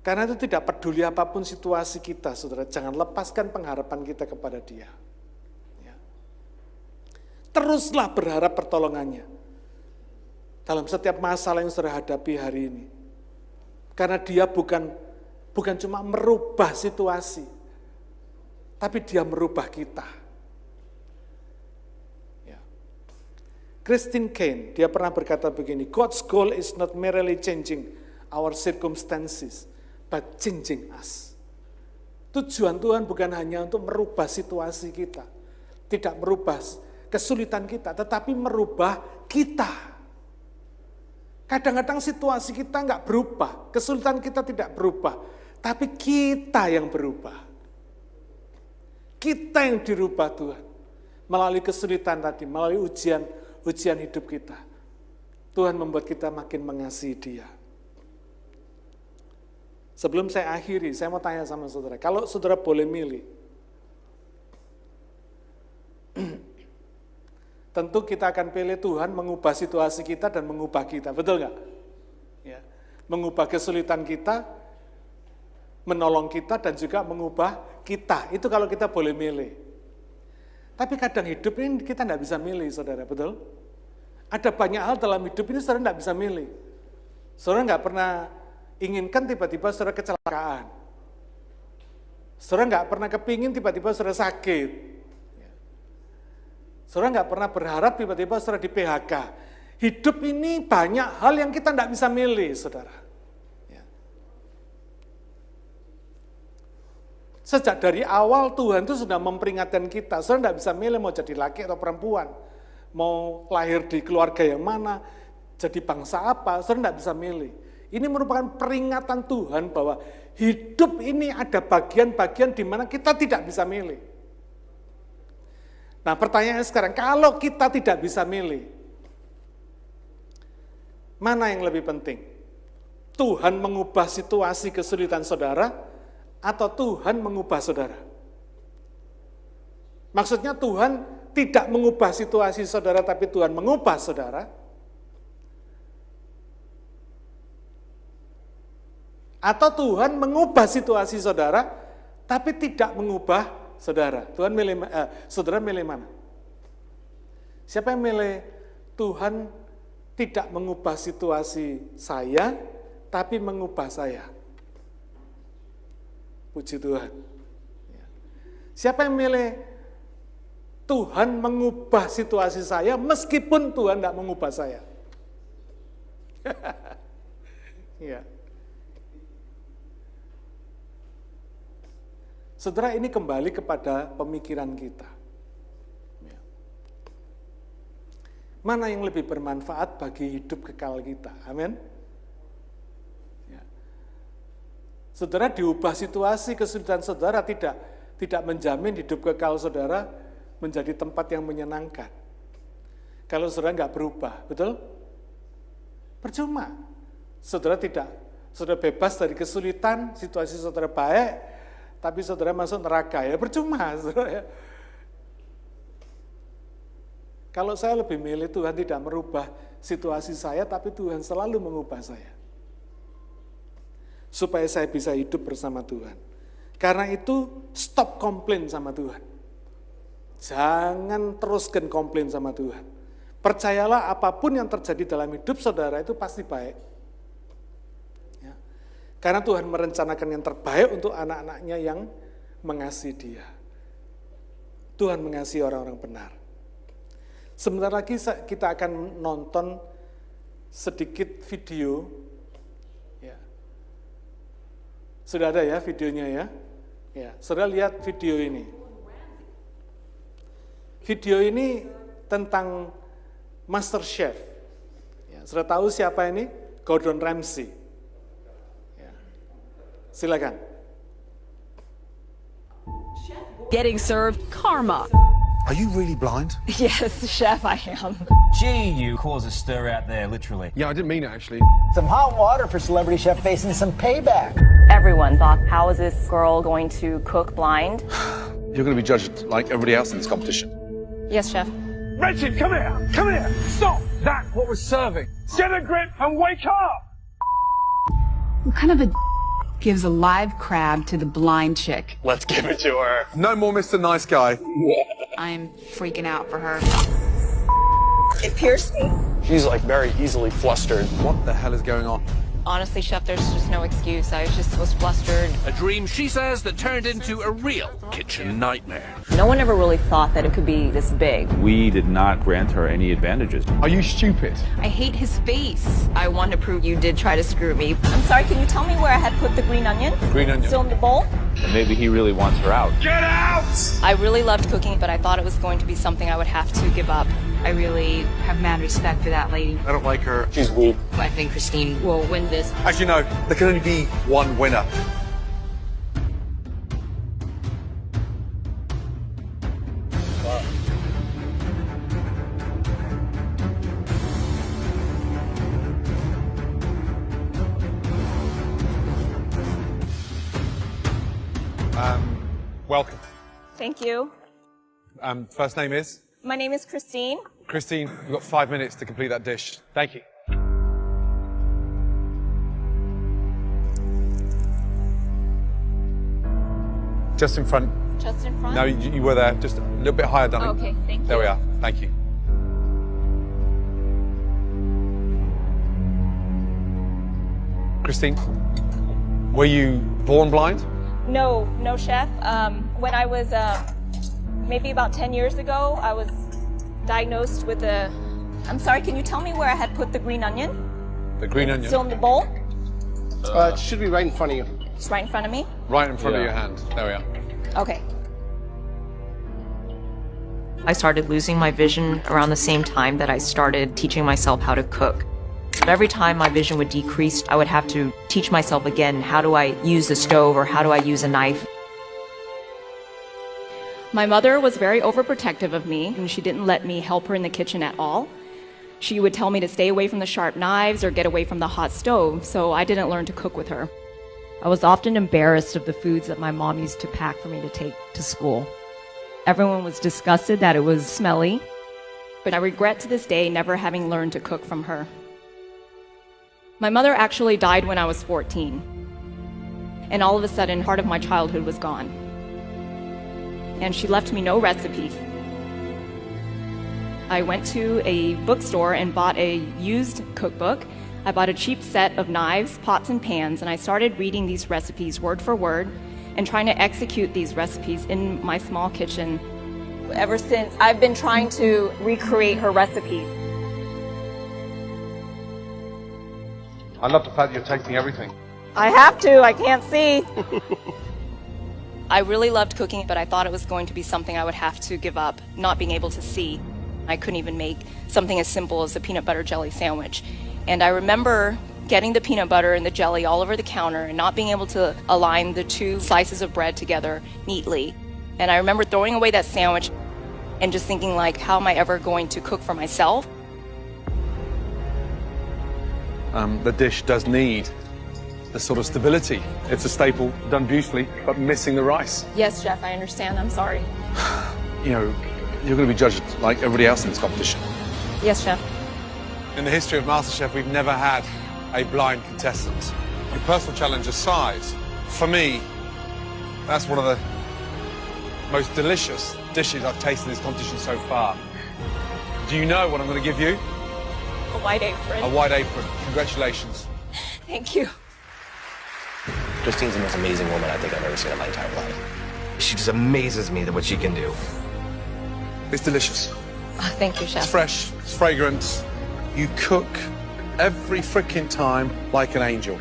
Speaker 1: Karena itu tidak peduli apapun situasi kita, saudara, jangan lepaskan pengharapan kita kepada Dia. Teruslah berharap pertolongannya dalam setiap masalah yang saudara hadapi hari ini. Karena dia bukan cuma merubah situasi, tapi dia merubah kita. Ya. Christine Caine, dia pernah berkata begini, God's goal is not merely changing our circumstances, but changing us. Tujuan Tuhan bukan hanya untuk merubah situasi kita, tidak merubah kesulitan kita, tetapi merubah kita. Kadang-kadang situasi kita enggak berubah, kesulitan kita tidak berubah, tapi kita yang berubah. Kita yang dirubah Tuhan. Melalui kesulitan tadi, melalui ujian hidup kita. Tuhan membuat kita makin mengasihi Dia. Sebelum saya akhiri, saya mau tanya sama saudara, kalau saudara boleh milih, tentu kita akan pilih Tuhan mengubah situasi kita dan mengubah kita, betul nggak? Ya. Mengubah kesulitan kita, menolong kita dan juga mengubah kita. Itu kalau kita boleh milih. Tapi kadang hidup ini kita nggak bisa milih, saudara, betul? Ada banyak hal dalam hidup ini saudara tidak bisa milih. Saudara nggak pernah inginkan tiba-tiba saudara kecelakaan. Saudara nggak pernah kepingin tiba-tiba saudara sakit. Saudara nggak pernah berharap tiba-tiba saudara di PHK. Hidup ini banyak hal yang kita tidak bisa milih, saudara. Sejak dari awal Tuhan itu sudah memperingatkan kita, saudara tidak bisa milih mau jadi laki atau perempuan, mau lahir di keluarga yang mana, jadi bangsa apa, saudara tidak bisa milih. Ini merupakan peringatan Tuhan bahwa hidup ini ada bagian-bagian di mana kita tidak bisa milih. Nah pertanyaannya sekarang, kalau kita tidak bisa milih, mana yang lebih penting? Tuhan mengubah situasi kesulitan saudara, atau Tuhan mengubah saudara? Maksudnya Tuhan tidak mengubah situasi saudara, tapi Tuhan mengubah saudara. Atau Tuhan mengubah situasi saudara, tapi tidak mengubah saudara. Saudara milih mana? Siapa yang milih Tuhan tidak mengubah situasi saya, tapi mengubah saya? Puji Tuhan. Siapa yang milih Tuhan mengubah situasi saya meskipun Tuhan tidak mengubah saya? Ya. Saudara, ini kembali kepada pemikiran kita. Ya. Mana yang lebih bermanfaat bagi hidup kekal kita? Amin. Saudara, diubah situasi kesulitan saudara tidak menjamin hidup kekal saudara menjadi tempat yang menyenangkan. Kalau saudara nggak berubah, betul? Percuma. Saudara bebas dari kesulitan, situasi saudara baik, tapi saudara masuk neraka, ya percuma. Saudara, ya. Kalau saya lebih milih Tuhan tidak merubah situasi saya, tapi Tuhan selalu mengubah saya. Supaya saya bisa hidup bersama Tuhan. Karena itu stop komplain sama Tuhan. Jangan teruskan komplain sama Tuhan. Percayalah apapun yang terjadi dalam hidup saudara itu pasti baik. Ya. Karena Tuhan merencanakan yang terbaik untuk anak-anaknya yang mengasihi Dia. Tuhan mengasihi orang-orang benar. Sebentar lagi kita akan nonton sedikit video. Sudah ada ya videonya ya? Ya, saudara lihat video ini. Video ini tentang Master Chef. Ya, saudara tahu siapa ini? Gordon Ramsay. Ya. Silakan.
Speaker 2: Getting served karma.
Speaker 3: Are you really blind?
Speaker 2: Yes, chef, I am.
Speaker 4: Gee, you cause a stir out there, literally.
Speaker 3: Yeah, I didn't mean it actually.
Speaker 5: Some hot water for celebrity chef facing some payback.
Speaker 6: Everyone thought, how is this girl going to cook blind?
Speaker 3: You're going to be judged like everybody else in this competition.
Speaker 6: Yes, chef.
Speaker 7: Richard, come here! Come here! Stop! That's what we're serving. Get a grip and wake up!
Speaker 2: What kind of a gives a live crab to the blind chick?
Speaker 7: Let's give it to her.
Speaker 3: No more Mr. Nice Guy.
Speaker 2: I'm freaking out for her.
Speaker 6: It pierced me.
Speaker 7: She's like very easily flustered.
Speaker 3: What the hell is going on?
Speaker 6: Honestly, chef, there's just no excuse. I was flustered.
Speaker 8: A dream, she says, that turned into a real kitchen nightmare.
Speaker 6: No one ever really thought that it could be this big.
Speaker 9: We did not grant her any advantages.
Speaker 3: Are you stupid?
Speaker 2: I hate his face.
Speaker 6: I want to prove you did try to screw me. I'm sorry, can you tell me where I had put the green onion?
Speaker 3: Green onion.
Speaker 6: Still in the bowl?
Speaker 9: And maybe he really wants her out.
Speaker 7: Get out!
Speaker 6: I really loved cooking, but I thought it was going to be something I would have to give up.
Speaker 2: I really have mad respect for that lady.
Speaker 3: I don't like her.
Speaker 7: She's weak.
Speaker 2: I think Christine will win this.
Speaker 3: As you know, there can only be one winner.
Speaker 7: Welcome.
Speaker 6: Thank you.
Speaker 7: First name is?
Speaker 6: My name is Christine.
Speaker 7: Christine, you've got 5 minutes to complete that dish. Thank you. Just in front.
Speaker 6: Just in front?
Speaker 7: No, you were there. Just a little bit higher, darling.
Speaker 6: Okay, thank you.
Speaker 7: There we are. Thank you.
Speaker 3: Christine, were you born blind?
Speaker 6: No, no, chef. When I was maybe about 10 years ago, I was diagnosed with a... I'm sorry, can you tell me where I had put the green onion?
Speaker 3: The green onion?
Speaker 6: Still in the bowl?
Speaker 5: It should be right in front of you.
Speaker 6: It's right in front of me?
Speaker 3: Right in front of your hand. There we are.
Speaker 6: Okay.
Speaker 10: I started losing my vision around the same time that I started teaching myself how to cook. But every time my vision would decrease, I would have to teach myself again, how do I use the stove or how do I use a knife?
Speaker 11: My mother was very overprotective of me, and she didn't let me help her in the kitchen at all. She would tell me to stay away from the sharp knives or get away from the hot stove, so I didn't learn to cook with her. I was often embarrassed of the foods that my mom used to pack for me to take to school. Everyone was disgusted that it was smelly, but I regret to this day never having learned to cook from her. My mother actually died when I was 14, and all of a sudden, part of my childhood was gone. And she left me no recipes. I went to a bookstore and bought a used cookbook. I bought a cheap set of knives, pots, and pans, and I started reading these recipes word for word and trying to execute these recipes in my small kitchen.
Speaker 6: Ever since, I've been trying to recreate her recipes.
Speaker 3: I love the fact that you're tasting everything.
Speaker 6: I have to, I can't see.
Speaker 11: I really loved cooking, but I thought it was going to be something I would have to give up, not being able to see. I couldn't even make something as simple as a peanut butter jelly sandwich. And I remember getting the peanut butter and the jelly all over the counter and not being able to align the two slices of bread together neatly. And I remember throwing away that sandwich and just thinking, like, how am I ever going to cook for myself?
Speaker 3: The dish does need the sort of stability. It's a staple, done beautifully, but missing the rice.
Speaker 11: Yes, Chef, I understand. I'm sorry.
Speaker 3: You know, you're going to be judged like everybody else in this competition.
Speaker 11: Yes, Chef.
Speaker 3: In the history of MasterChef, we've never had a blind contestant. Your personal challenge aside, for me, that's one of the most delicious dishes I've tasted in this competition so far. Do you know what I'm going to give you?
Speaker 6: A white apron.
Speaker 3: A white apron. Congratulations.
Speaker 6: Thank you.
Speaker 5: Christine's the most amazing woman I think I've ever seen in my entire life. She just amazes me at what she can do.
Speaker 3: It's delicious.
Speaker 11: Oh, thank you, Chef.
Speaker 3: It's fresh, it's fragrant. You cook every freaking time like an angel.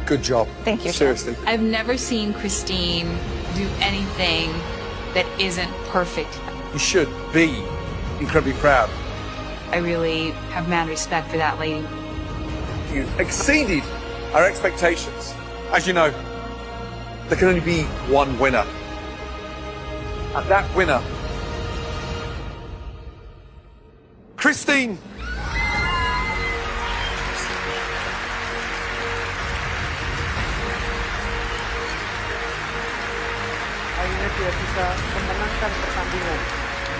Speaker 3: Good job.
Speaker 11: Thank you,
Speaker 3: Seriously.
Speaker 2: I've never seen Christine do anything that isn't perfect.
Speaker 3: You should be incredibly proud.
Speaker 2: I really have mad respect for that lady.
Speaker 3: You've exceeded our expectations. As you know, there can only be one winner. And that winner, Christine.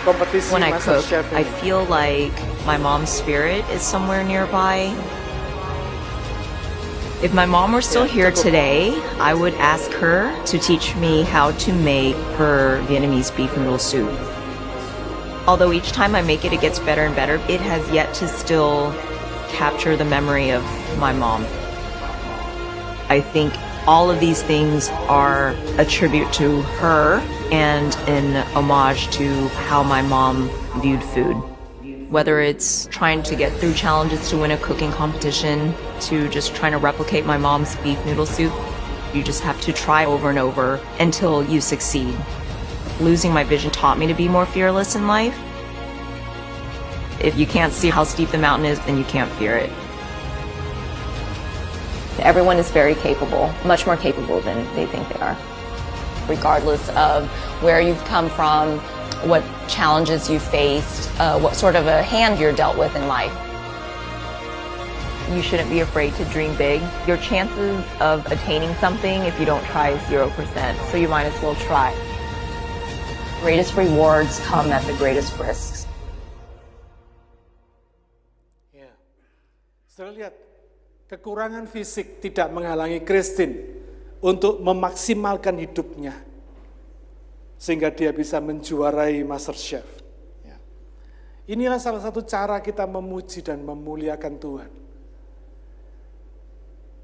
Speaker 1: Kompetisi
Speaker 10: When I cook,
Speaker 1: MasterChef
Speaker 10: I
Speaker 1: ini.
Speaker 10: feel like my mom's spirit is somewhere nearby. If my mom were still here today, I would ask her to teach me how to make her Vietnamese beef noodle soup. Although each time I make it, it gets better and better, it has yet to still capture the memory of my mom. I think all of these things are a tribute to her and an homage to how my mom viewed food. Whether it's trying to get through challenges to win a cooking competition, to just trying to replicate my mom's beef noodle soup, you just have to try over and over until you succeed. Losing my vision taught me to be more fearless in life. If you can't see how steep the mountain is, then you can't fear it.
Speaker 6: Everyone is very capable, much more capable than they think they are. Regardless of where you've come from, what challenges you faced, what sort of a hand you're dealt with in life.
Speaker 10: You shouldn't be afraid to dream big. Your chances of attaining something, if you don't try, is 0%, so you might as well try.
Speaker 6: Greatest rewards come at the greatest risks.
Speaker 1: Ya. Saudara lihat, kekurangan fisik tidak menghalangi Christine untuk memaksimalkan hidupnya sehingga dia bisa menjuarai MasterChef. Ya. Inilah salah satu cara kita memuji dan memuliakan Tuhan.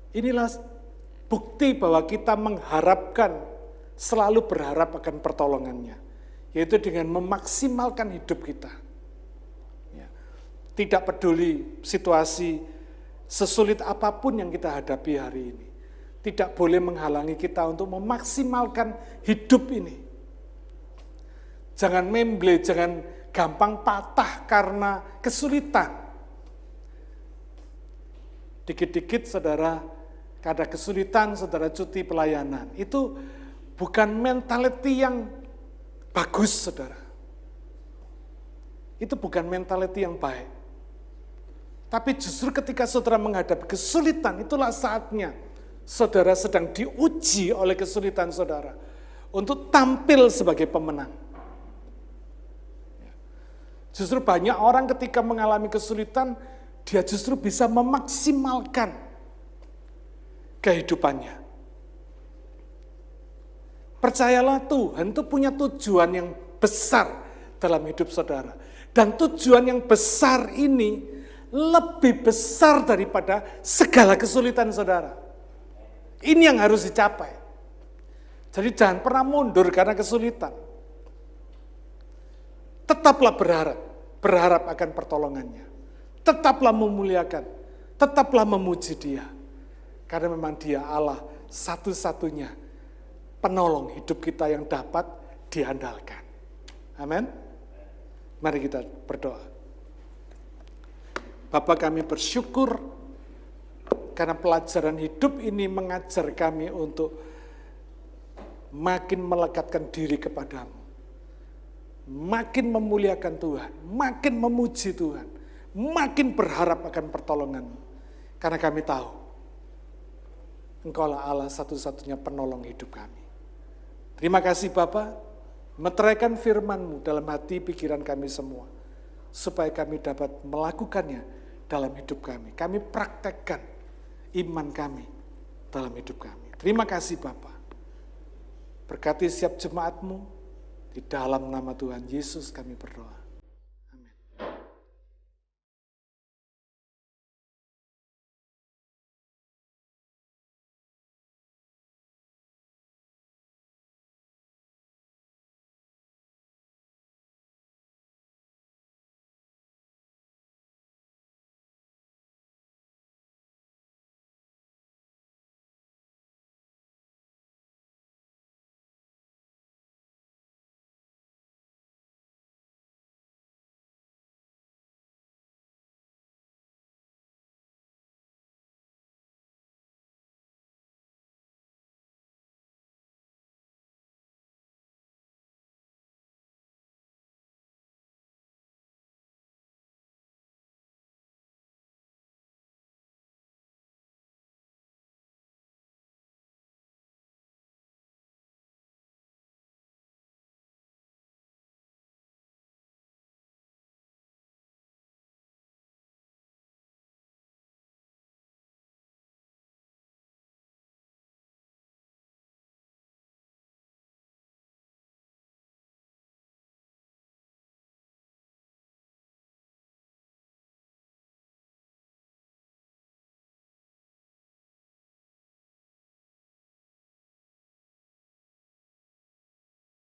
Speaker 1: Inilah bukti bahwa kita mengharapkan, selalu berharap akan pertolongannya, yaitu dengan memaksimalkan hidup kita. Ya. Tidak peduli situasi sesulit apapun yang kita hadapi hari ini, tidak boleh menghalangi kita untuk memaksimalkan hidup ini. Jangan memble, jangan gampang patah karena kesulitan. Dikit-dikit saudara, ada kesulitan saudara cuti pelayanan. Itu bukan mentality yang bagus saudara. Itu bukan mentality yang baik. Tapi justru ketika saudara menghadapi kesulitan, itulah saatnya saudara sedang diuji oleh kesulitan saudara untuk tampil sebagai pemenang. Justru banyak orang ketika mengalami kesulitan, dia justru bisa memaksimalkan kehidupannya. Percayalah, Tuhan itu punya tujuan yang besar dalam hidup saudara. Dan tujuan yang besar ini lebih besar daripada segala kesulitan saudara. Ini yang harus dicapai. Jadi jangan pernah mundur karena kesulitan. Tetaplah berharap akan pertolongannya. Tetaplah memuliakan, tetaplah memuji Dia. Karena memang Dia Allah satu-satunya penolong hidup kita yang dapat diandalkan. Amin. Mari kita berdoa. Bapa, kami bersyukur karena pelajaran hidup ini mengajar kami untuk makin melekatkan diri kepadamu. Makin memuliakan Tuhan, makin memuji Tuhan, makin berharap akan pertolongan-Mu. Karena kami tahu, Engkaulah Allah satu-satunya penolong hidup kami. Terima kasih Bapa, meteraikan firman-Mu dalam hati pikiran kami semua, supaya kami dapat melakukannya dalam hidup kami. Kami praktekkan iman kami dalam hidup kami. Terima kasih Bapa. Berkati setiap jemaat-Mu, di dalam nama Tuhan Yesus kami berdoa.